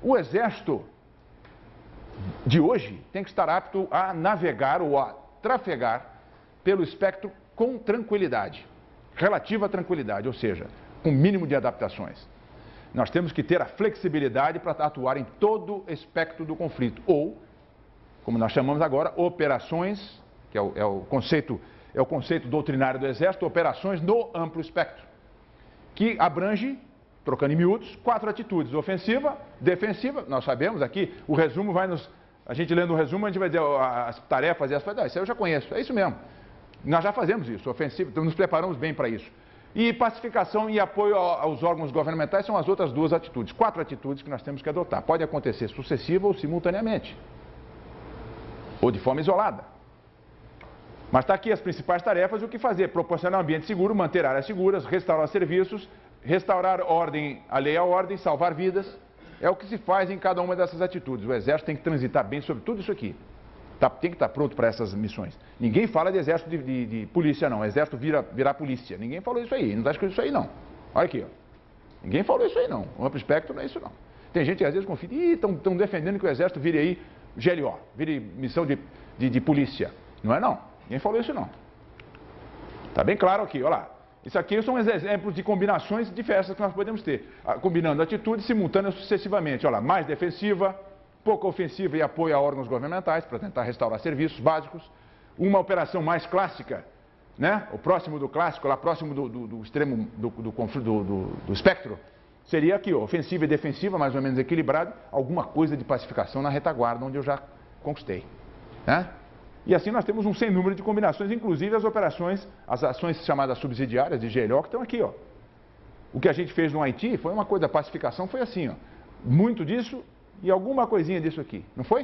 O exército de hoje tem que estar apto a navegar ou a trafegar pelo espectro com tranquilidade, relativa tranquilidade, ou seja, com mínimo de adaptações. Nós temos que ter a flexibilidade para atuar em todo o espectro do conflito, ou, como nós chamamos agora, operações, que é o conceito doutrinário do Exército, operações no amplo espectro, que abrange, trocando em miúdos, 4 atitudes: ofensiva, defensiva. Nós sabemos aqui, o resumo a gente lendo o resumo, a gente vai dizer as tarefas e as coisas. Isso eu já conheço, é isso mesmo. Nós já fazemos isso, ofensiva, então nos preparamos bem para isso. E pacificação e apoio aos órgãos governamentais são as outras 2 atitudes, 4 atitudes que nós temos que adotar. Pode acontecer sucessiva ou simultaneamente, ou de forma isolada. Mas está aqui as principais tarefas e o que fazer: proporcionar um ambiente seguro, manter áreas seguras, restaurar serviços, restaurar a lei à ordem, salvar vidas. É o que se faz em cada uma dessas atitudes. O Exército tem que transitar bem sobre tudo isso aqui. Tem que estar pronto para essas missões. Ninguém fala de exército de polícia, não. O exército virar polícia. Ninguém falou isso aí. Não está escrito isso aí, não. Olha aqui, ó. Ninguém falou isso aí, não. O amplo espectro não é isso, não. Tem gente que às vezes confia. Estão defendendo que o exército vire aí GLO, vire missão de polícia. Não é, não. Ninguém falou isso, não. Está bem claro aqui, olha lá. Isso aqui são exemplos de combinações diversas que nós podemos ter. Combinando atitudes simultâneas sucessivamente. Olha lá, mais defensiva, pouca ofensiva e apoio a órgãos governamentais para tentar restaurar serviços básicos. Uma operação mais clássica, né? O próximo do clássico, lá próximo do extremo do espectro, seria aqui, ó, ofensiva e defensiva, mais ou menos equilibrado, alguma coisa de pacificação na retaguarda, onde eu já conquistei, né? E assim nós temos um sem número de combinações, inclusive as operações, as ações chamadas subsidiárias de GLO, que estão aqui, ó. O que a gente fez no Haiti foi uma coisa, a pacificação foi assim, ó. Muito disso e alguma coisinha disso aqui, não foi?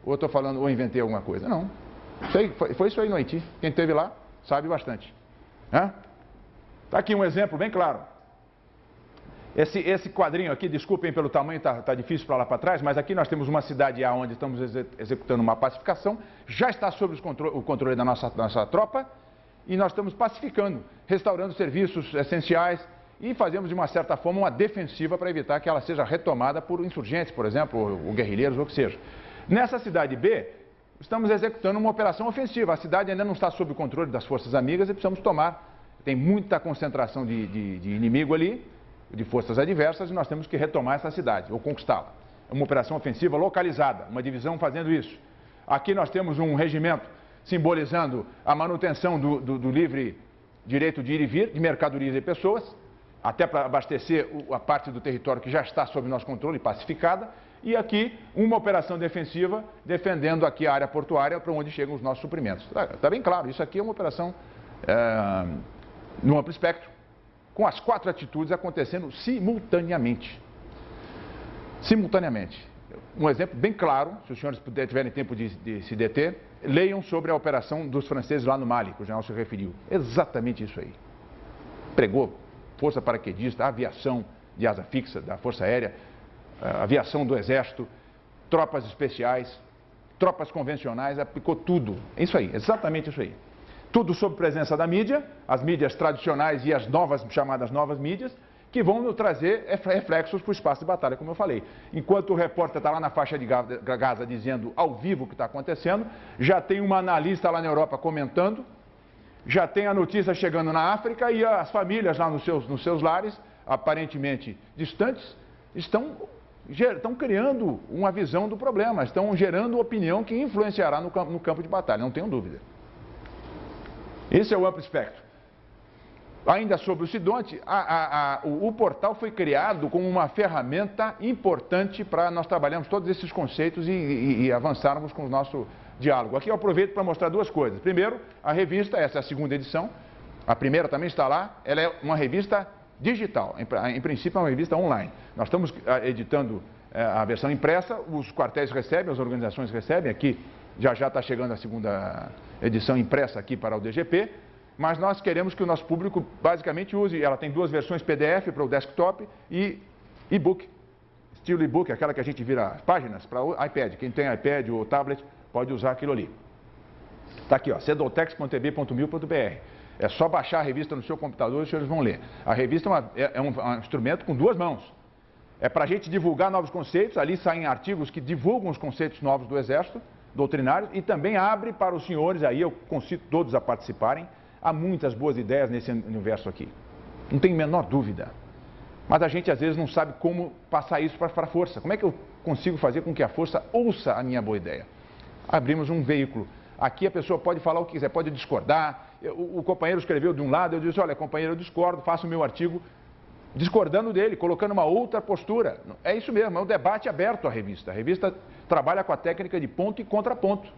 Ou eu estou falando, ou inventei alguma coisa? Não. Foi isso aí no Haiti. Quem esteve lá sabe bastante. Está aqui um exemplo bem claro. Esse quadrinho aqui, desculpem pelo tamanho, está difícil para lá para trás, mas aqui nós temos uma cidade onde estamos executando uma pacificação, já está sob o controle da nossa tropa, e nós estamos pacificando, restaurando serviços essenciais, e fazemos de uma certa forma uma defensiva para evitar que ela seja retomada por insurgentes, por exemplo, ou guerrilheiros, ou o que seja. Nessa cidade B, estamos executando uma operação ofensiva. A cidade ainda não está sob o controle das forças amigas e precisamos tomar. Tem muita concentração de inimigo ali, de forças adversas, e nós temos que retomar essa cidade, ou conquistá-la. É uma operação ofensiva localizada, uma divisão fazendo isso. Aqui nós temos um regimento simbolizando a manutenção do livre direito de ir e vir, de mercadorias e pessoas, até para abastecer a parte do território que já está sob nosso controle, pacificada. E aqui, uma operação defensiva, defendendo aqui a área portuária para onde chegam os nossos suprimentos. Está bem claro, isso aqui é uma operação no amplo espectro, com as 4 atitudes acontecendo simultaneamente. Simultaneamente. Um exemplo bem claro, se os senhores tiverem tempo de se deter, leiam sobre a operação dos franceses lá no Mali, que o general se referiu. Exatamente isso aí. Pregou força paraquedista, aviação de asa fixa da Força Aérea, aviação do Exército, tropas especiais, tropas convencionais, aplicou tudo. É isso aí, exatamente isso aí. Tudo sob presença da mídia, as mídias tradicionais e as novas, chamadas novas mídias, que vão nos trazer reflexos para o espaço de batalha, como eu falei. Enquanto o repórter está lá na faixa de Gaza dizendo ao vivo o que está acontecendo, já tem uma analista lá na Europa comentando, já tem a notícia chegando na África e as famílias lá nos seus lares, aparentemente distantes, estão criando uma visão do problema, estão gerando opinião que influenciará no campo de batalha, não tenho dúvida. Esse é o amplo espectro. Ainda sobre o Sidonte, o portal foi criado como uma ferramenta importante para nós trabalharmos todos esses conceitos e avançarmos com o nosso diálogo. Aqui eu aproveito para mostrar duas coisas. Primeiro, a revista, essa é a segunda edição, a primeira também está lá, ela é uma revista digital, em princípio é uma revista online. Nós estamos editando a versão impressa, os quartéis recebem, as organizações recebem, aqui já está chegando a segunda edição impressa aqui para o DGP, mas nós queremos que o nosso público basicamente use, ela tem duas versões PDF para o desktop e e-book, estilo e-book, aquela que a gente vira páginas para o iPad. Quem tem iPad ou tablet pode usar aquilo ali. Está aqui, ó, cedotex.tb.mil.br. É só baixar a revista no seu computador e os senhores vão ler. A revista é um instrumento com duas mãos. É para a gente divulgar novos conceitos, ali saem artigos que divulgam os conceitos novos do Exército, doutrinários, e também abre para os senhores, aí eu concito todos a participarem. Há muitas boas ideias nesse universo aqui, não tem a menor dúvida. Mas a gente às vezes não sabe como passar isso para a força. Como é que eu consigo fazer com que a força ouça a minha boa ideia? Abrimos um veículo. Aqui a pessoa pode falar o que quiser, pode discordar. O companheiro escreveu de um lado, eu disse, olha, companheiro, eu discordo, faço o meu artigo discordando dele, colocando uma outra postura. É isso mesmo, é um debate aberto a revista. A revista trabalha com a técnica de ponto e contraponto.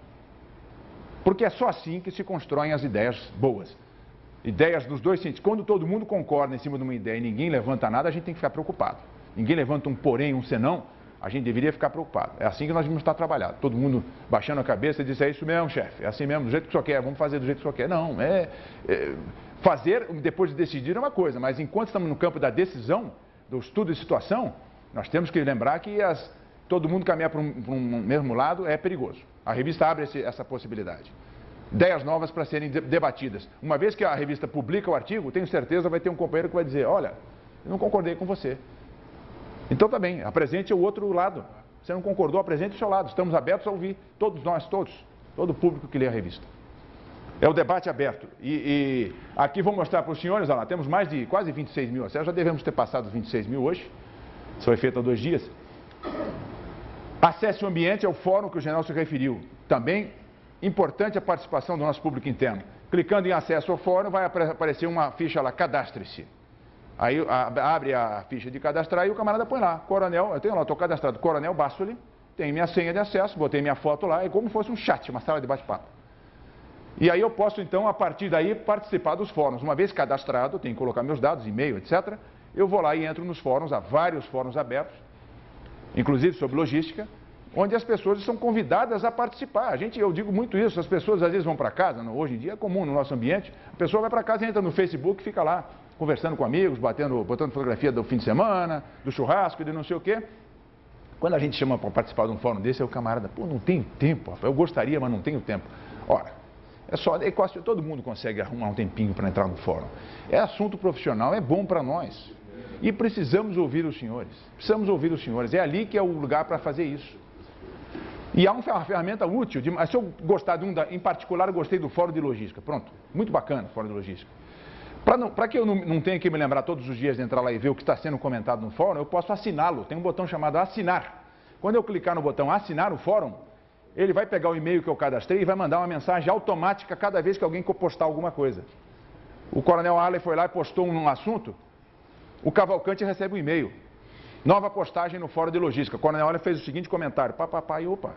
Porque é só assim que se constroem as ideias boas. Ideias dos dois sentidos. Quando todo mundo concorda em cima de uma ideia e ninguém levanta nada, a gente tem que ficar preocupado. Ninguém levanta um porém, um senão, a gente deveria ficar preocupado. É assim que nós vamos estar trabalhando. Todo mundo baixando a cabeça e diz, é isso mesmo, chefe, é assim mesmo, do jeito que o senhor quer, vamos fazer do jeito que o senhor quer. Não, fazer depois de decidir é uma coisa, mas enquanto estamos no campo da decisão, do estudo de situação, nós temos que lembrar que todo mundo caminhar para um mesmo lado é perigoso. A revista abre essa possibilidade. Ideias novas para serem debatidas. Uma vez que a revista publica o artigo, tenho certeza vai ter um companheiro que vai dizer, olha, eu não concordei com você. Então tá bem, apresente o outro lado. Você não concordou, apresente o seu lado. Estamos abertos a ouvir, todos nós, todo o público que lê a revista. É o debate aberto. E aqui vou mostrar para os senhores, olha lá, temos mais de quase 26 mil acessos, já devemos ter passado os 26 mil hoje. Isso foi feito há 2 dias. Acesse o ambiente, é o fórum que o general se referiu. Também importante a participação do nosso público interno. Clicando em acesso ao fórum, vai aparecer uma ficha lá, cadastre-se. Aí abre a ficha de cadastrar e o camarada põe lá, coronel, eu tenho lá, estou cadastrado, Coronel Bassoli, tem minha senha de acesso, botei minha foto lá, é como se fosse um chat, uma sala de bate-papo. E aí eu posso então, a partir daí, participar dos fóruns. Uma vez cadastrado, eu tenho que colocar meus dados, e-mail, etc. Eu vou lá e entro nos fóruns, há vários fóruns abertos, inclusive sobre logística, onde as pessoas são convidadas a participar. Eu digo muito isso, as pessoas às vezes vão para casa, hoje em dia é comum no nosso ambiente, a pessoa vai para casa e entra no Facebook e fica lá, conversando com amigos, botando fotografia do fim de semana, do churrasco e de não sei o quê. Quando a gente chama para participar de um fórum desse, é o camarada, pô, não tenho tempo, eu gostaria, mas não tenho tempo. Ora, quase todo mundo consegue arrumar um tempinho para entrar no fórum. É assunto profissional, é bom para nós. E precisamos ouvir os senhores. É ali que é o lugar para fazer isso. E há uma ferramenta útil, se eu gostar de em particular, eu gostei do Fórum de Logística. Pronto, muito bacana o Fórum de Logística. Para que eu não tenha que me lembrar todos os dias de entrar lá e ver o que está sendo comentado no fórum, eu posso assiná-lo. Tem um botão chamado assinar. Quando eu clicar no botão assinar o fórum, ele vai pegar o e-mail que eu cadastrei e vai mandar uma mensagem automática cada vez que alguém postar alguma coisa. O Coronel Arley foi lá e postou um assunto, o Cavalcante recebe um e-mail. Nova postagem no Fórum de Logística. O Coronel Arley fez o seguinte comentário,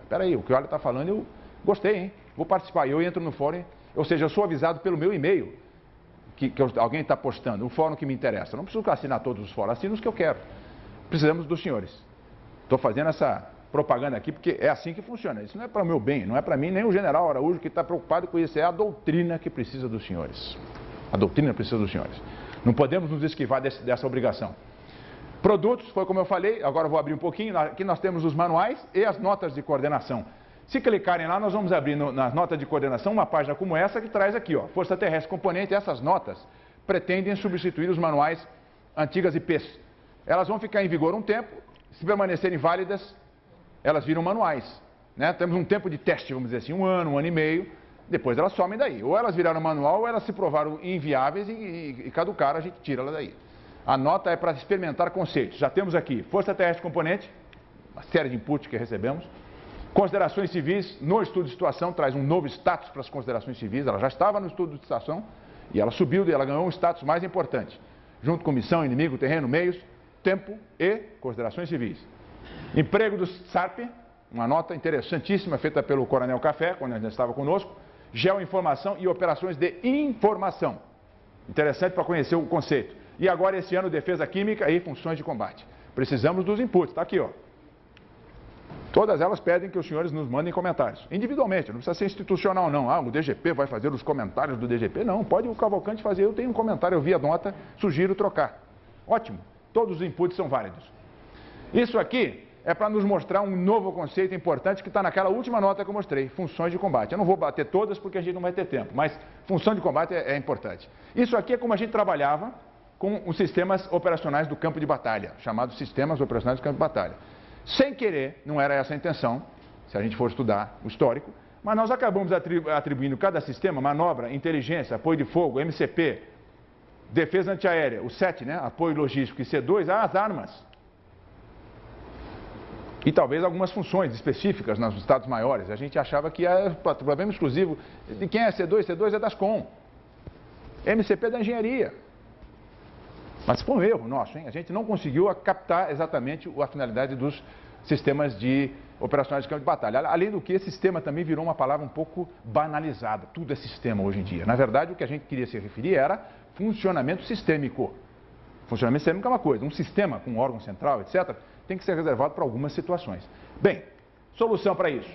peraí, o que o Arley está falando eu gostei, hein? Vou participar. Eu entro no fórum, ou seja, eu sou avisado pelo meu e-mail que alguém está postando, o fórum que me interessa. Eu não preciso assinar todos os fóruns, assino os que eu quero. Precisamos dos senhores. Estou fazendo essa propaganda aqui porque é assim que funciona. Isso não é para o meu bem, não é para mim, nem o general Araújo que está preocupado com isso. É a doutrina que precisa dos senhores. A doutrina precisa dos senhores. Não podemos nos esquivar dessa obrigação. Produtos, foi como eu falei, agora eu vou abrir um pouquinho. Aqui nós temos os manuais e as notas de coordenação. Se clicarem lá, nós vamos abrir nas notas de coordenação uma página como essa que traz aqui, ó, Força Terrestre Componente. Essas notas pretendem substituir os manuais antigas IPs. Elas vão ficar em vigor um tempo, se permanecerem válidas, elas viram manuais, né? Temos um tempo de teste, vamos dizer assim, um ano e meio, depois elas somem daí. Ou elas viraram manual, ou elas se provaram inviáveis e caducaram, a gente tira ela daí. A nota é para experimentar conceitos. Já temos aqui Força Terrestre Componente, uma série de inputs que recebemos. Considerações civis, no estudo de situação, traz um novo status para as considerações civis. Ela já estava no estudo de situação e ela subiu e ela ganhou um status mais importante, junto com missão, inimigo, terreno, meios, tempo e considerações civis. Emprego do SARP, uma nota interessantíssima feita pelo Coronel Café, quando ele estava conosco. Geoinformação e operações de informação. Interessante para conhecer o conceito. E agora esse ano, defesa química e funções de combate. Precisamos dos inputs, está aqui, ó. Todas elas pedem que os senhores nos mandem comentários. Individualmente, não precisa ser institucional não. Ah, o DGP vai fazer os comentários do DGP. Não, pode o Cavalcante fazer. Eu tenho um comentário, eu vi a nota, sugiro trocar. Ótimo, todos os inputs são válidos. Isso aqui é para nos mostrar um novo conceito importante que está naquela última nota que eu mostrei, funções de combate. Eu não vou bater todas porque a gente não vai ter tempo, mas função de combate é importante. Isso aqui é como a gente trabalhava com os sistemas operacionais do campo de batalha, chamados sistemas operacionais do campo de batalha. Sem querer, não era essa a intenção, se a gente for estudar o histórico, mas nós acabamos atribuindo cada sistema, manobra, inteligência, apoio de fogo, MCP, defesa antiaérea, o 7, né, apoio logístico e C2, às armas. E talvez algumas funções específicas nos estados maiores. A gente achava que era problema exclusivo de quem é C2? C2 é das COM. MCP é da engenharia. Mas foi um erro nosso, hein? A gente não conseguiu captar exatamente a finalidade dos sistemas de operacionais de campo de batalha. Além do que, sistema também virou uma palavra um pouco banalizada. Tudo é sistema hoje em dia. Na verdade, o que a gente queria se referir era funcionamento sistêmico. Funcionamento sistêmico é uma coisa. Um sistema com órgão central, etc., tem que ser reservado para algumas situações. Bem, solução para isso.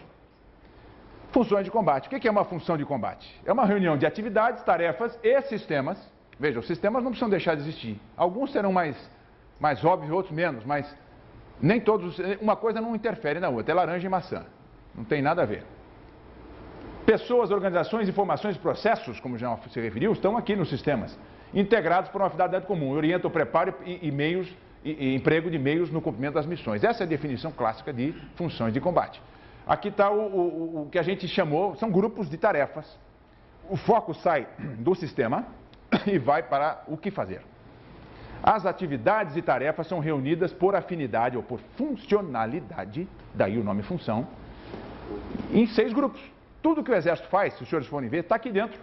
Funções de combate. O que é uma função de combate? É uma reunião de atividades, tarefas e sistemas. Veja, os sistemas não precisam deixar de existir. Alguns serão mais óbvios, outros menos, mas nem todos, uma coisa não interfere na outra. É laranja e maçã. Não tem nada a ver. Pessoas, organizações, informações e processos, como já se referiu, estão aqui nos sistemas, integrados por uma finalidade comum. Orienta o preparo e meios e emprego de meios no cumprimento das missões. Essa é a definição clássica de funções de combate. Aqui está o que a gente chamou, são grupos de tarefas. O foco sai do sistema e vai para o que fazer. As atividades e tarefas são reunidas por afinidade ou por funcionalidade, daí o nome função, em 6 grupos. Tudo que o Exército faz, se os senhores forem ver, está aqui dentro.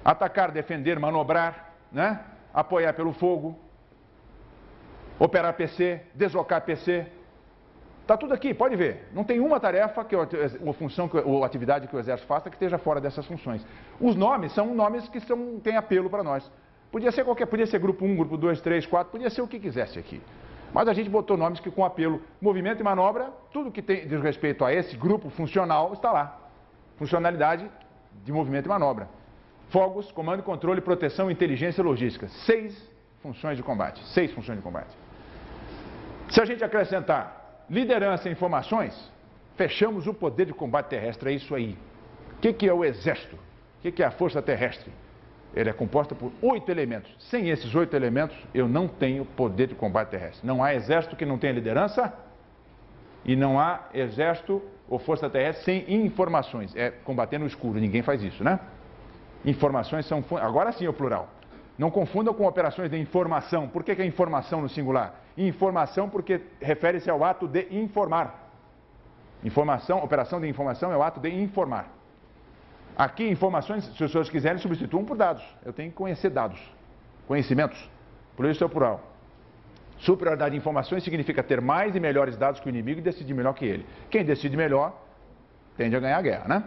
Atacar, defender, manobrar, né? Apoiar pelo fogo, operar PC, deslocar PC, está tudo aqui, pode ver. Não tem uma tarefa, uma função ou atividade que o Exército faça que esteja fora dessas funções. Os nomes são nomes que têm apelo para nós. Podia ser podia ser grupo 1, grupo 2, 3, 4, podia ser o que quisesse aqui. Mas a gente botou nomes que com apelo, movimento e manobra, tudo que diz respeito a esse grupo funcional está lá. Funcionalidade de movimento e manobra. Fogos, comando, controle, proteção, inteligência e logística. 6 funções de combate. 6 funções de combate. Se a gente acrescentar liderança e informações, fechamos o poder de combate terrestre. É isso aí. O que é o Exército? O que é a Força Terrestre? Ele é composta por 8 elementos. Sem esses 8 elementos, eu não tenho poder de combate terrestre. Não há Exército que não tenha liderança e não há Exército ou Força Terrestre sem informações. É combater no escuro. Ninguém faz isso, né? Informações são... Agora sim é o plural. Não confundam com operações de informação. Por que é informação no singular? Informação porque refere-se ao ato de informar. Informação, operação de informação é o ato de informar. Aqui, informações, se os senhores quiserem, substituam por dados. Eu tenho que conhecer dados, conhecimentos. Por isso é o plural. Superioridade de informações significa ter mais e melhores dados que o inimigo e decidir melhor que ele. Quem decide melhor tende a ganhar a guerra, né?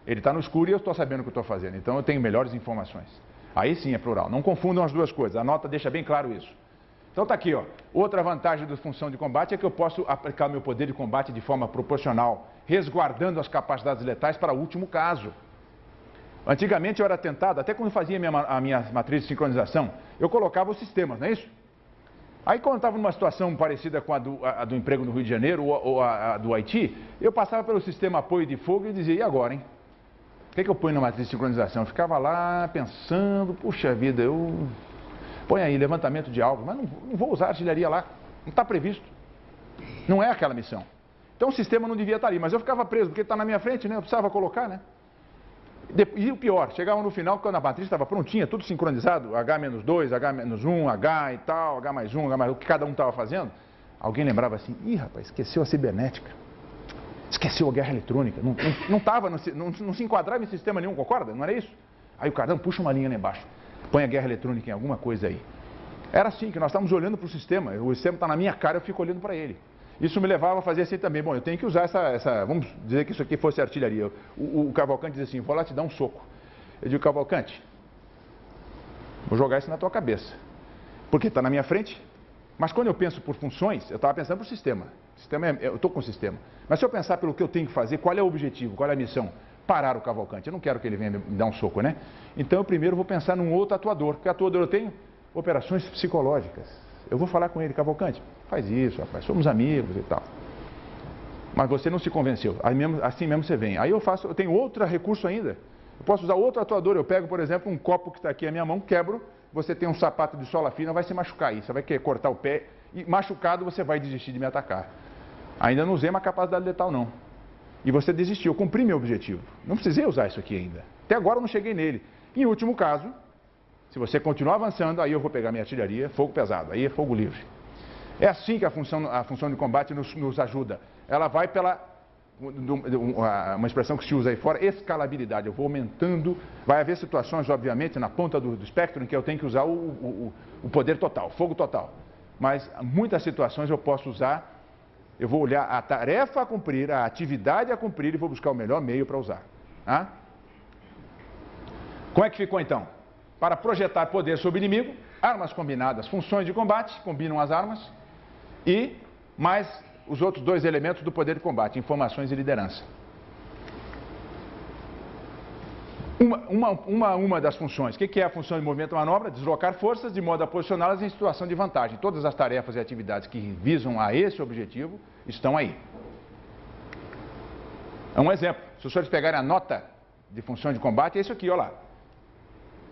Ele está no escuro e eu estou sabendo o que eu estou fazendo. Então eu tenho melhores informações. Aí sim é plural. Não confundam as duas coisas. A nota deixa bem claro isso. Então está aqui, ó. Outra vantagem da função de combate é que eu posso aplicar meu poder de combate de forma proporcional, resguardando as capacidades letais para o último caso. Antigamente eu era tentado, até quando fazia a minha matriz de sincronização, eu colocava os sistemas, não é isso? Aí quando eu estava numa situação parecida com a do emprego no Rio de Janeiro ou a do Haiti, eu passava pelo sistema apoio de fogo e dizia, e agora, hein? O que é que eu ponho na matriz de sincronização? Eu ficava lá pensando, puxa vida, eu... Põe aí, levantamento de alvos, mas não vou usar artilharia lá, não está previsto. Não é aquela missão. Então o sistema não devia estar ali, mas eu ficava preso, porque está na minha frente, né? Eu precisava colocar, né? E o pior, chegava no final, quando a matriz estava prontinha, tudo sincronizado, H-2, H-1, H e tal, H+1, H+1, o que cada um estava fazendo, alguém lembrava assim, ih rapaz, esqueceu a cibernética, esqueceu a guerra eletrônica, não se enquadrava em sistema nenhum, concorda? Não era isso? Aí o cara, não, puxa uma linha lá embaixo, põe a guerra eletrônica em alguma coisa aí. Era assim, que nós estávamos olhando para o sistema está na minha cara, eu fico olhando para ele. Isso me levava a fazer assim também. Bom, eu tenho que usar essa vamos dizer que isso aqui fosse artilharia. O Cavalcante diz assim, vou lá te dar um soco. Eu digo, Cavalcante, vou jogar isso na tua cabeça. Porque está na minha frente. Mas quando eu penso por funções, eu estava pensando por sistema. Eu estou com o sistema. Mas se eu pensar pelo que eu tenho que fazer, qual é o objetivo, qual é a missão? Parar o Cavalcante. Eu não quero que ele venha me dar um soco, né? Então eu primeiro vou pensar num outro atuador. Que atuador eu tenho? Operações psicológicas. Eu vou falar com ele, Cavalcante, faz isso, rapaz, somos amigos e tal. Mas você não se convenceu, assim mesmo você vem. Aí eu tenho outro recurso ainda. Eu posso usar outro atuador, eu pego, por exemplo, um copo que está aqui na minha mão, quebro, você tem um sapato de sola fina, vai se machucar aí, você vai querer cortar o pé, e machucado você vai desistir de me atacar. Ainda não usei uma capacidade letal não. E você desistiu, eu cumpri meu objetivo. Não precisei usar isso aqui ainda. Até agora eu não cheguei nele. Em último caso, se você continuar avançando, aí eu vou pegar minha artilharia, fogo pesado, aí é fogo livre. É assim que a função de combate nos ajuda. Ela vai pela, uma expressão que se usa aí fora, escalabilidade. Eu vou aumentando, vai haver situações, obviamente, na ponta do espectro em que eu tenho que usar o poder total, fogo total. Mas muitas situações eu posso usar, eu vou olhar a tarefa a cumprir, a atividade a cumprir e vou buscar o melhor meio para usar. Tá? Como é que ficou então? Para projetar poder sobre o inimigo, armas combinadas, funções de combate, combinam as armas, e mais os outros dois elementos do poder de combate, informações e liderança. Uma das funções, o que é a função de movimento e manobra? Deslocar forças de modo a posicioná-las em situação de vantagem. Todas as tarefas e atividades que visam a esse objetivo estão aí. Um exemplo, se os senhores pegarem a nota de função de combate, é isso aqui, olha lá.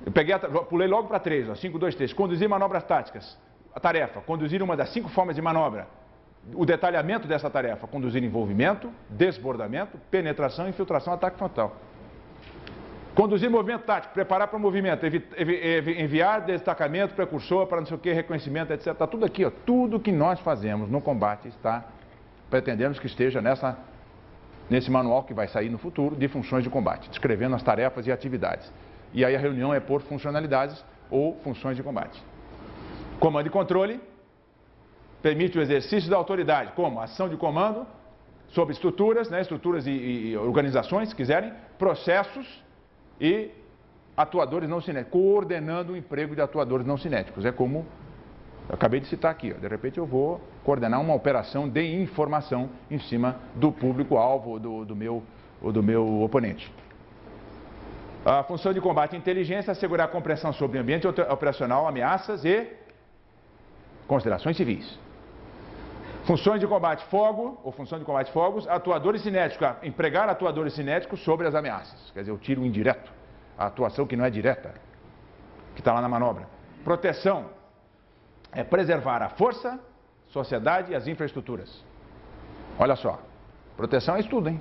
Eu pulei logo para 3, 5, 2, 3. Conduzir manobras táticas. A tarefa, conduzir uma das 5 formas de manobra. O detalhamento dessa tarefa, conduzir envolvimento, desbordamento, penetração, infiltração, ataque frontal. Conduzir movimento tático, preparar para o movimento, enviar destacamento, precursor, para não sei o que, reconhecimento, etc. Está tudo aqui, ó. Tudo que nós fazemos no combate está, pretendemos que esteja nesse manual que vai sair no futuro de funções de combate, descrevendo as tarefas e atividades. E aí a reunião é por funcionalidades ou funções de combate. Comando e controle permite o exercício da autoridade, como ação de comando sobre estruturas, né, estruturas e organizações, se quiserem, processos e atuadores não cinéticos, coordenando o emprego de atuadores não cinéticos. É como eu acabei de citar aqui, ó, de repente eu vou coordenar uma operação de informação em cima do público-alvo do meu oponente. A função de combate e inteligência é assegurar a compreensão sobre o ambiente operacional, ameaças e considerações civis. Funções de combate fogo, ou função de combate fogos, atuadores cinéticos, empregar atuadores cinéticos sobre as ameaças. Quer dizer, o tiro indireto, a atuação que não é direta, que está lá na manobra. Proteção é preservar a força, sociedade e as infraestruturas. Olha só, proteção é isso tudo, hein?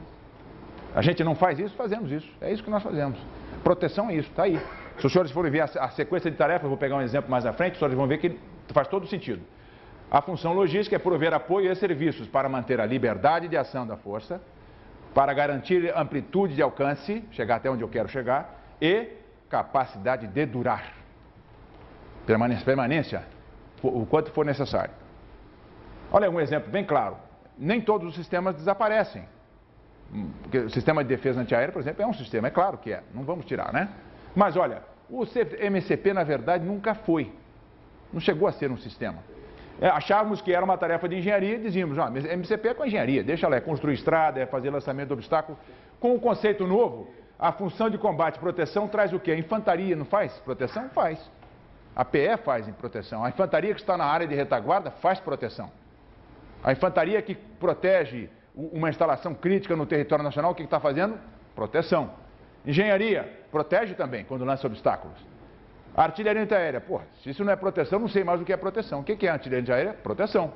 A gente não faz isso, fazemos isso. É isso que nós fazemos. Proteção é isso, está aí. Se os senhores forem ver a sequência de tarefas, eu vou pegar um exemplo mais à frente, os senhores vão ver que faz todo sentido. A função logística é prover apoio e serviços para manter a liberdade de ação da força, para garantir amplitude de alcance, chegar até onde eu quero chegar, e capacidade de durar. Permanência, o quanto for necessário. Olha um exemplo bem claro. Nem todos os sistemas desaparecem. Porque o sistema de defesa antiaérea, por exemplo, é um sistema, é claro que é, não vamos tirar, né? Mas olha, o MCP, na verdade, nunca foi. Não chegou a ser um sistema. Achávamos que era uma tarefa de engenharia e dizíamos, MCP é com engenharia, deixa lá, é construir estrada, é fazer lançamento de obstáculo. Com o conceito novo, a função de combate e proteção traz o quê? A infantaria não faz? Proteção faz. A PE faz em proteção. A infantaria que está na área de retaguarda faz proteção. A infantaria que protege uma instalação crítica no território nacional, o que está fazendo? Proteção. Engenharia, protege também quando lança obstáculos. A artilharia antiaérea, se isso não é proteção, não sei mais o que é proteção. O que é artilharia antiaérea? Proteção.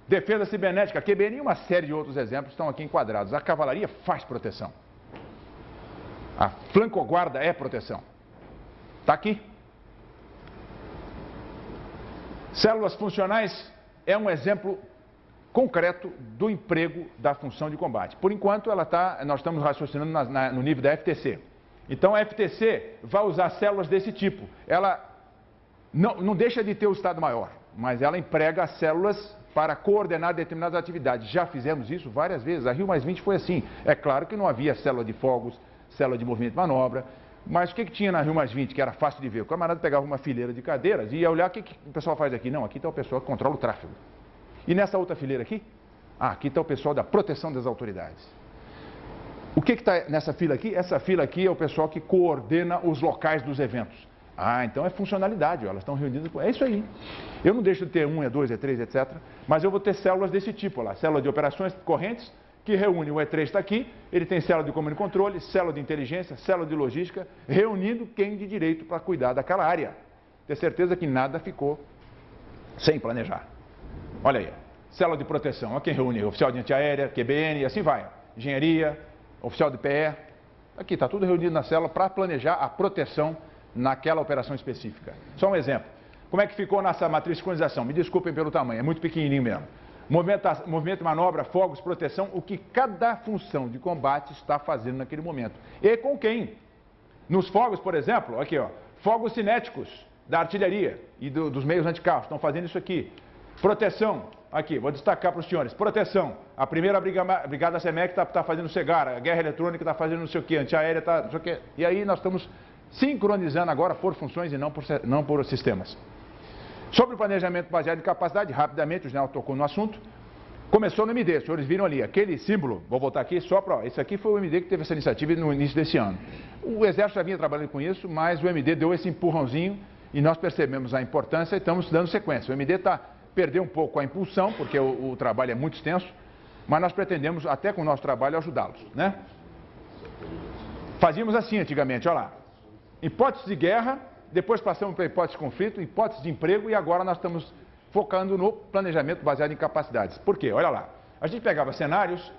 Defesa cibernética, QBN e uma série de outros exemplos estão aqui enquadrados. A cavalaria faz proteção. A flancoguarda é proteção. Está aqui. Células funcionais é um exemplo concreto do emprego da função de combate. Por enquanto, nós estamos raciocinando no nível da FTC. Então, a FTC vai usar células desse tipo. Ela não deixa de ter o Estado Maior, mas ela emprega as células para coordenar determinadas atividades. Já fizemos isso várias vezes. A Rio+20 foi assim. É claro que não havia célula de fogos, célula de movimento de manobra, mas o que tinha na Rio+20 que era fácil de ver? O camarada pegava uma fileira de cadeiras e ia olhar o que o pessoal faz aqui. Não, aqui está o pessoal que controla o tráfego. E nessa outra fileira aqui? Aqui está o pessoal da proteção das autoridades. O que está nessa fila aqui? Essa fila aqui é o pessoal que coordena os locais dos eventos. Então é funcionalidade, elas estão reunidas. É isso aí. Eu não deixo de ter 1, E2, E3, etc. Mas eu vou ter células desse tipo lá. Célula de operações correntes, que reúne, o E3 está aqui, ele tem célula de comando e controle, célula de inteligência, célula de logística, reunindo quem de direito para cuidar daquela área. Ter certeza que nada ficou sem planejar. Olha aí, célula de proteção, olha quem reúne, oficial de antiaérea, QBN e assim vai. Engenharia, oficial de PE, aqui está tudo reunido na célula para planejar a proteção naquela operação específica. Só um exemplo, como é que ficou nessa matriz de sincronização? Me desculpem pelo tamanho, é muito pequenininho mesmo. Movimento de manobra, fogos, proteção, o que cada função de combate está fazendo naquele momento. E com quem? Nos fogos, por exemplo, aqui ó, fogos cinéticos da artilharia e dos meios anticarros, estão fazendo isso aqui. Proteção, aqui, vou destacar para os senhores, proteção, a primeira brigada SEMEC está fazendo CEGAR, a guerra eletrônica está fazendo não sei o que, antiaérea está não sei o que, e aí nós estamos sincronizando agora por funções e não por sistemas. Sobre o planejamento baseado em capacidade, rapidamente, o general tocou no assunto, começou no MD, os senhores viram ali, aquele símbolo, vou voltar aqui só para, esse aqui foi o MD que teve essa iniciativa no início desse ano. O Exército já vinha trabalhando com isso, mas o MD deu esse empurrãozinho e nós percebemos a importância e estamos dando sequência. O MD perdeu um pouco a impulsão, porque o trabalho é muito extenso, mas nós pretendemos, até com o nosso trabalho, ajudá-los, né? Fazíamos assim antigamente, olha lá, hipótese de guerra, depois passamos para hipótese de conflito, hipótese de emprego e agora nós estamos focando no planejamento baseado em capacidades. Por quê? Olha lá, a gente pegava cenários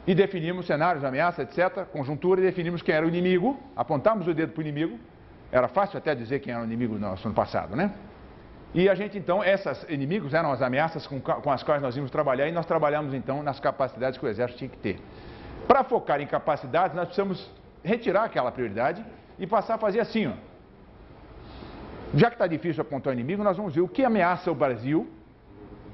e definimos cenários, ameaça, etc., conjuntura e definimos quem era o inimigo, apontamos o dedo para o inimigo, era fácil até dizer quem era o inimigo no ano passado, né? E a gente, então, esses inimigos eram as ameaças com as quais nós íamos trabalhar e nós trabalhamos, então, nas capacidades que o Exército tinha que ter. Para focar em capacidades, nós precisamos retirar aquela prioridade e passar a fazer assim, ó. Já que está difícil apontar o inimigo, nós vamos ver o que ameaça o Brasil,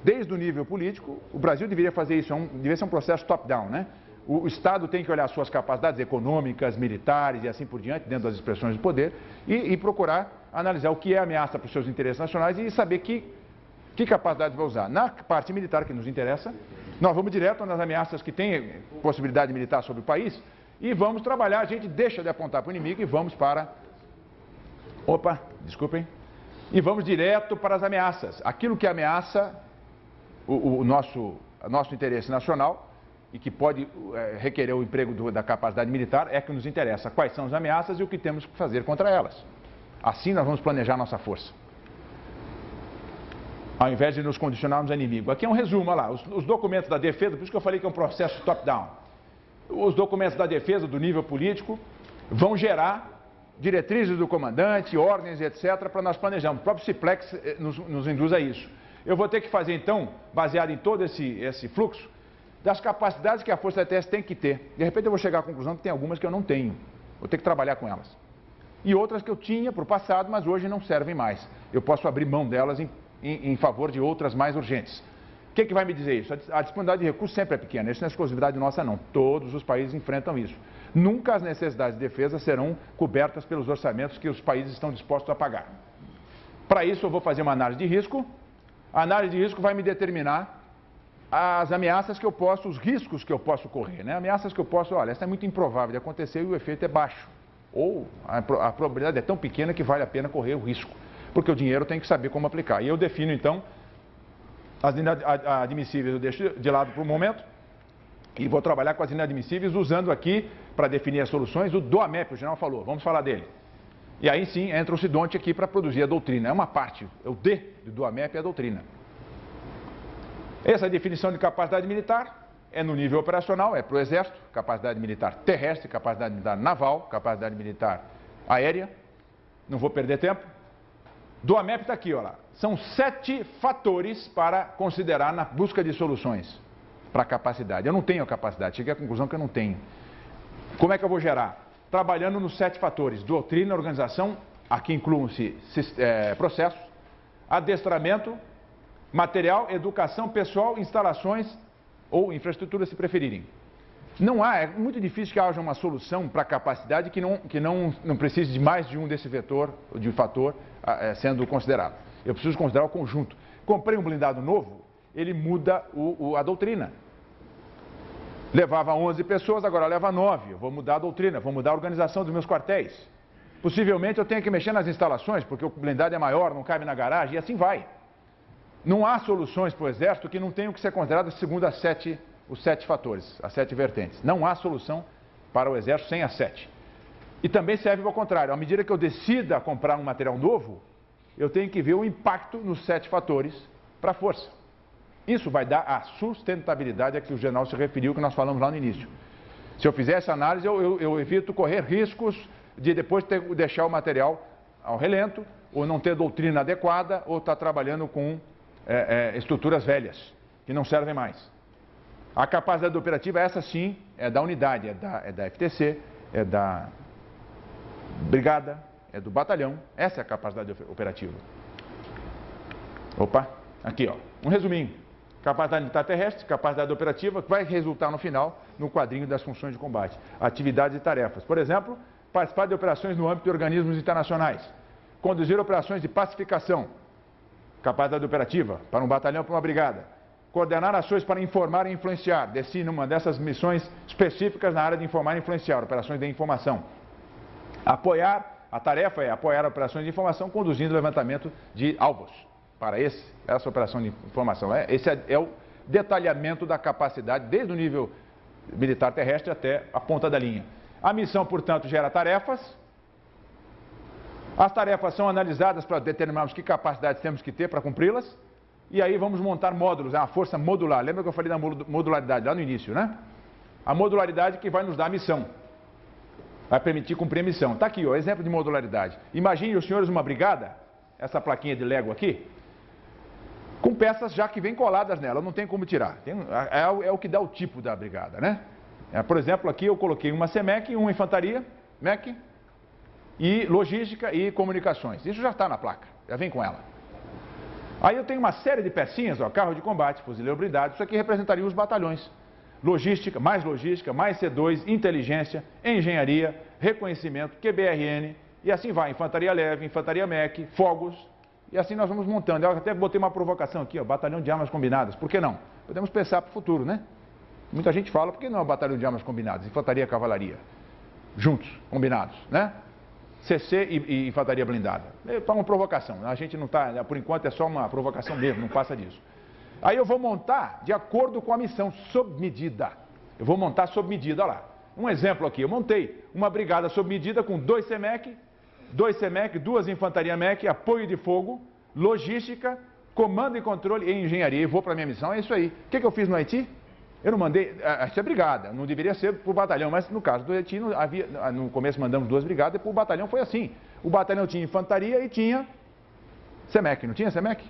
desde o nível político. O Brasil deveria fazer isso, deveria ser um processo top-down, né? O Estado tem que olhar suas capacidades econômicas, militares e assim por diante, dentro das expressões de poder, e procurar analisar o que é ameaça para os seus interesses nacionais e saber que capacidades vai usar. Na parte militar que nos interessa, nós vamos direto nas ameaças que têm possibilidade militar sobre o país e vamos trabalhar, a gente deixa de apontar para o inimigo e vamos para... Opa, desculpem. E vamos direto para as ameaças. Aquilo que ameaça o nosso interesse nacional e que pode requerer o emprego da capacidade militar é que nos interessa. Quais são as ameaças e o que temos que fazer contra elas. Assim nós vamos planejar nossa força. Ao invés de nos condicionarmos a inimigo. Aqui é um resumo, olha lá, os documentos da defesa, por isso que eu falei que é um processo top-down. Os documentos da defesa do nível político vão gerar diretrizes do comandante, ordens, etc., para nós planejarmos. O próprio CIPLEX nos induz a isso. Eu vou ter que fazer, então, baseado em todo esse fluxo, das capacidades que a Força ETS tem que ter. De repente eu vou chegar à conclusão que tem algumas que eu não tenho. Vou ter que trabalhar com elas. E outras que eu tinha para o passado, mas hoje não servem mais. Eu posso abrir mão delas em favor de outras mais urgentes. O que vai me dizer isso? A disponibilidade de recursos sempre é pequena. Isso não é exclusividade nossa, não. Todos os países enfrentam isso. Nunca as necessidades de defesa serão cobertas pelos orçamentos que os países estão dispostos a pagar. Para isso, eu vou fazer uma análise de risco. A análise de risco vai me determinar as ameaças que eu posso, os riscos que eu posso correr, né? Ameaças que eu posso, olha, essa é muito improvável de acontecer e o efeito é baixo. Ou a probabilidade é tão pequena que vale a pena correr o risco. porque o dinheiro tem que saber como aplicar. E eu defino, então, as admissíveis eu deixo de lado por um momento e vou trabalhar com as inadmissíveis usando aqui, para definir as soluções, o DOAMEP, o general falou, vamos falar dele. E aí sim entra o CIDONT aqui para produzir a doutrina, é uma parte, o D do DOAMEP é a doutrina. Essa definição de capacidade militar é no nível operacional, é para o Exército, capacidade militar terrestre, capacidade militar naval, capacidade militar aérea, não vou perder tempo. DOAMEP está aqui, olha lá. São 7 fatores para considerar na busca de soluções para a capacidade. Eu não tenho a capacidade, cheguei à conclusão que eu não tenho. Como é que eu vou gerar? Trabalhando nos 7 fatores: doutrina, organização, aqui incluem-se processos, adestramento, material, educação pessoal, instalações ou infraestrutura, se preferirem. É muito difícil que haja uma solução para a capacidade que não precise de mais de um desse vetor, de fator, sendo considerado. Eu preciso considerar o conjunto. Comprei um blindado novo, ele muda a doutrina. Levava 11 pessoas, agora leva 9. Eu vou mudar a doutrina, vou mudar a organização dos meus quartéis. Possivelmente eu tenho que mexer nas instalações, porque o blindado é maior, não cabe na garagem, e assim vai. Não há soluções para o Exército que não tenham que ser consideradas segundo os 7 fatores, as 7 vertentes. Não há solução para o Exército sem as 7. E também serve ao contrário. À medida que eu decida comprar um material novo, eu tenho que ver o impacto nos 7 fatores para a força. Isso vai dar a sustentabilidade a que o general se referiu, que nós falamos lá no início. Se eu fizer essa análise, eu evito correr riscos de depois deixar o material ao relento, ou não ter doutrina adequada, ou estar trabalhando com estruturas velhas, que não servem mais. A capacidade operativa, essa sim, é da unidade, é da FTC, é da brigada, é do batalhão. Essa é a capacidade operativa. Opa, aqui ó, um resuminho. Capacidade militar terrestre, capacidade operativa, que vai resultar no final no quadrinho das funções de combate. Atividades e tarefas. Por exemplo, participar de operações no âmbito de organismos internacionais. Conduzir operações de pacificação. Capacidade operativa, para um batalhão, para uma brigada. Coordenar ações para informar e influenciar. Define uma dessas missões específicas na área de informar e influenciar, operações de informação. Apoiar, a tarefa é apoiar operações de informação, conduzindo o levantamento de alvos. Para essa operação de informação. Esse é o detalhamento da capacidade, desde o nível militar terrestre até a ponta da linha. A missão, portanto, gera tarefas. As tarefas são analisadas para determinarmos que capacidades temos que ter para cumpri-las. E aí vamos montar módulos, é uma força modular. Lembra que eu falei da modularidade lá no início, né? A modularidade que vai nos dar a missão. Vai permitir cumprir a missão. Está aqui, ó, exemplo de modularidade. Imagine os senhores uma brigada, essa plaquinha de Lego aqui, com peças já que vêm coladas nela, não tem como tirar. É o que dá o tipo da brigada, né? Por exemplo, aqui eu coloquei uma CEMEC, uma infantaria, MEC, e logística e comunicações. Isso já está na placa, já vem com ela. Aí eu tenho uma série de pecinhas, ó, carro de combate, fuzileiro blindado, isso aqui representaria os batalhões. Logística, mais C2, inteligência, engenharia, reconhecimento, QBRN, e assim vai, infantaria leve, infantaria MEC, fogos, e assim nós vamos montando. Eu até botei uma provocação aqui, ó, batalhão de armas combinadas. Por que não? Podemos pensar para o futuro, né? Muita gente fala, por que não batalhão de armas combinadas? Infantaria e cavalaria, juntos, combinados, né? CC e infantaria blindada. É uma provocação, a gente não está, por enquanto é só uma provocação mesmo, não passa disso. Aí eu vou montar de acordo com a missão, sob medida. Eu vou montar sob medida, olha lá. Um exemplo aqui, eu montei uma brigada sob medida com 2 CEMEC, 2 infantaria MEC, apoio de fogo, logística, comando e controle e engenharia. E vou para a minha missão, é isso aí. O que eu fiz no Haiti? Eu não mandei, essa é brigada, não deveria ser para o batalhão, mas no caso do Haiti, no começo mandamos 2 brigadas e para o batalhão foi assim. O batalhão tinha infantaria e tinha CEMEC, não tinha CEMEC?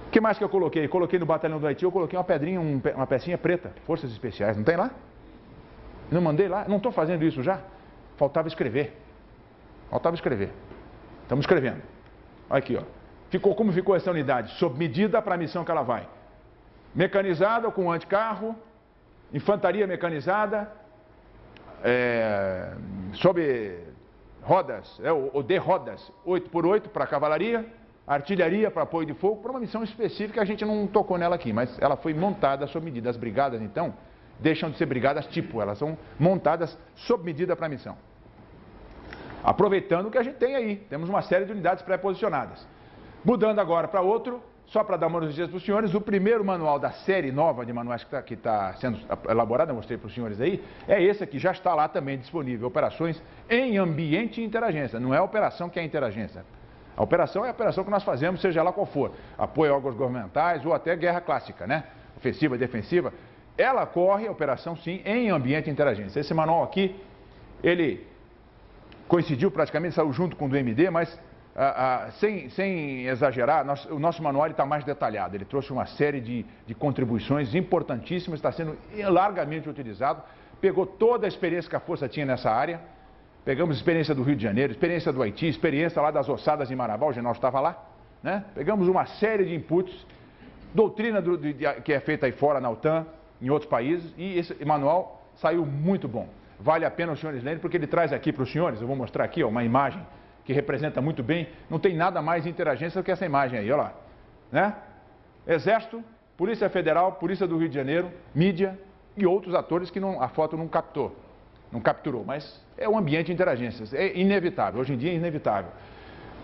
O que mais que eu coloquei? Coloquei no batalhão do Haiti, eu coloquei uma pedrinha, uma pecinha preta, forças especiais, não tem lá? Não mandei lá? Não estou fazendo isso já? Faltava escrever. Estamos escrevendo. Aqui, ó. Como ficou essa unidade? Sob medida para a missão que ela vai. Mecanizada com anticarro, infantaria mecanizada, sob rodas, ou de rodas, 8x8 para cavalaria, artilharia para apoio de fogo, para uma missão específica, a gente não tocou nela aqui, mas ela foi montada sob medida. As brigadas, então, deixam de ser brigadas tipo, elas são montadas sob medida para a missão. Aproveitando o que a gente tem aí, temos uma série de unidades pré-posicionadas. Mudando agora para outro, só para dar uma notícia para os senhores, o primeiro manual da série nova de manuais que está sendo elaborado, eu mostrei para os senhores aí, é esse aqui, já está lá também disponível, operações em ambiente e interagência, não é a operação que é a interagência. A operação é a operação que nós fazemos, seja lá qual for, apoio a órgãos governamentais ou até guerra clássica, né? Ofensiva, defensiva, ela corre, a operação sim, em ambiente e interagência. Esse manual aqui, ele coincidiu praticamente, saiu junto com o do MD, mas sem exagerar, o nosso manual está mais detalhado. Ele trouxe uma série de contribuições importantíssimas, está sendo largamente utilizado, pegou toda a experiência que a Força tinha nessa área, pegamos experiência do Rio de Janeiro, experiência do Haiti, experiência lá das ossadas em Marabá, o general estava lá, né? Pegamos uma série de inputs, doutrina que é feita aí fora na OTAN, em outros países, e esse manual saiu muito bom. Vale a pena os senhores lerem, porque ele traz aqui para os senhores, eu vou mostrar aqui ó, uma imagem que representa muito bem, não tem nada mais interagência do que essa imagem aí, olha lá. Né? Exército, Polícia Federal, Polícia do Rio de Janeiro, mídia e outros atores que a foto não capturou, mas é um ambiente de interagências, é inevitável, hoje em dia é inevitável.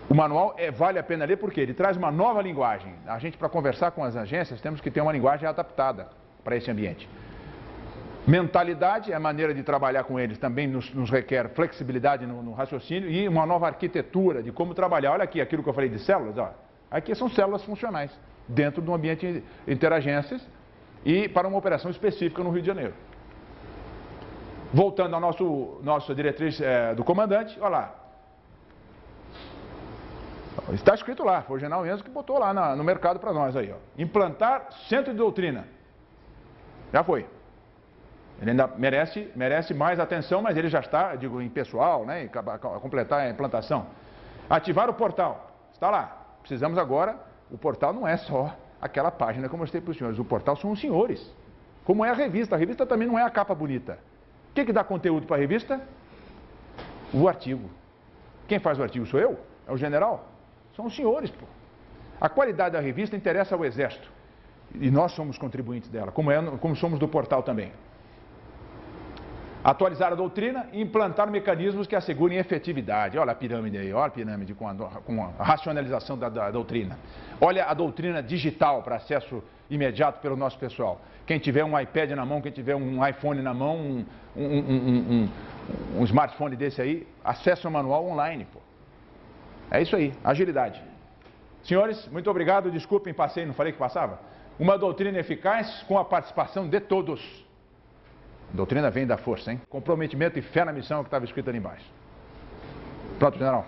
O manual vale a pena ler porque ele traz uma nova linguagem. A gente, para conversar com as agências, temos que ter uma linguagem adaptada para esse ambiente. Mentalidade, a maneira de trabalhar com eles também nos requer flexibilidade no raciocínio e uma nova arquitetura de como trabalhar. Olha aqui, aquilo que eu falei de células, ó. Aqui são células funcionais, dentro de um ambiente de interagências e para uma operação específica no Rio de Janeiro. Voltando ao nossa diretriz do comandante, olha lá. Está escrito lá, foi o general Enzo que botou lá no mercado para nós aí, ó. Implantar centro de doutrina. Já foi. Ele ainda merece mais atenção, mas ele já está, digo, em pessoal, né, e completar a implantação. Ativar o portal. Está lá. Precisamos agora, o portal não é só aquela página que eu mostrei para os senhores. O portal são os senhores. Como é a revista também não é a capa bonita. O que dá conteúdo para a revista? O artigo. Quem faz o artigo sou eu? É o general? São os senhores, pô. A qualidade da revista interessa ao Exército. E nós somos contribuintes dela, como somos do portal também. Atualizar a doutrina e implantar mecanismos que assegurem efetividade. Olha a pirâmide aí, olha a pirâmide com a racionalização da doutrina. Olha a doutrina digital para acesso imediato pelo nosso pessoal. Quem tiver um iPad na mão, quem tiver um iPhone na mão, um smartphone desse aí, acesso ao manual online, pô. É isso aí, agilidade. Senhores, muito obrigado, desculpem, passei, não falei que passava? Uma doutrina eficaz com a participação de todos. A doutrina vem da força, hein? Comprometimento e fé na missão que estava escrito ali embaixo. Pronto, general.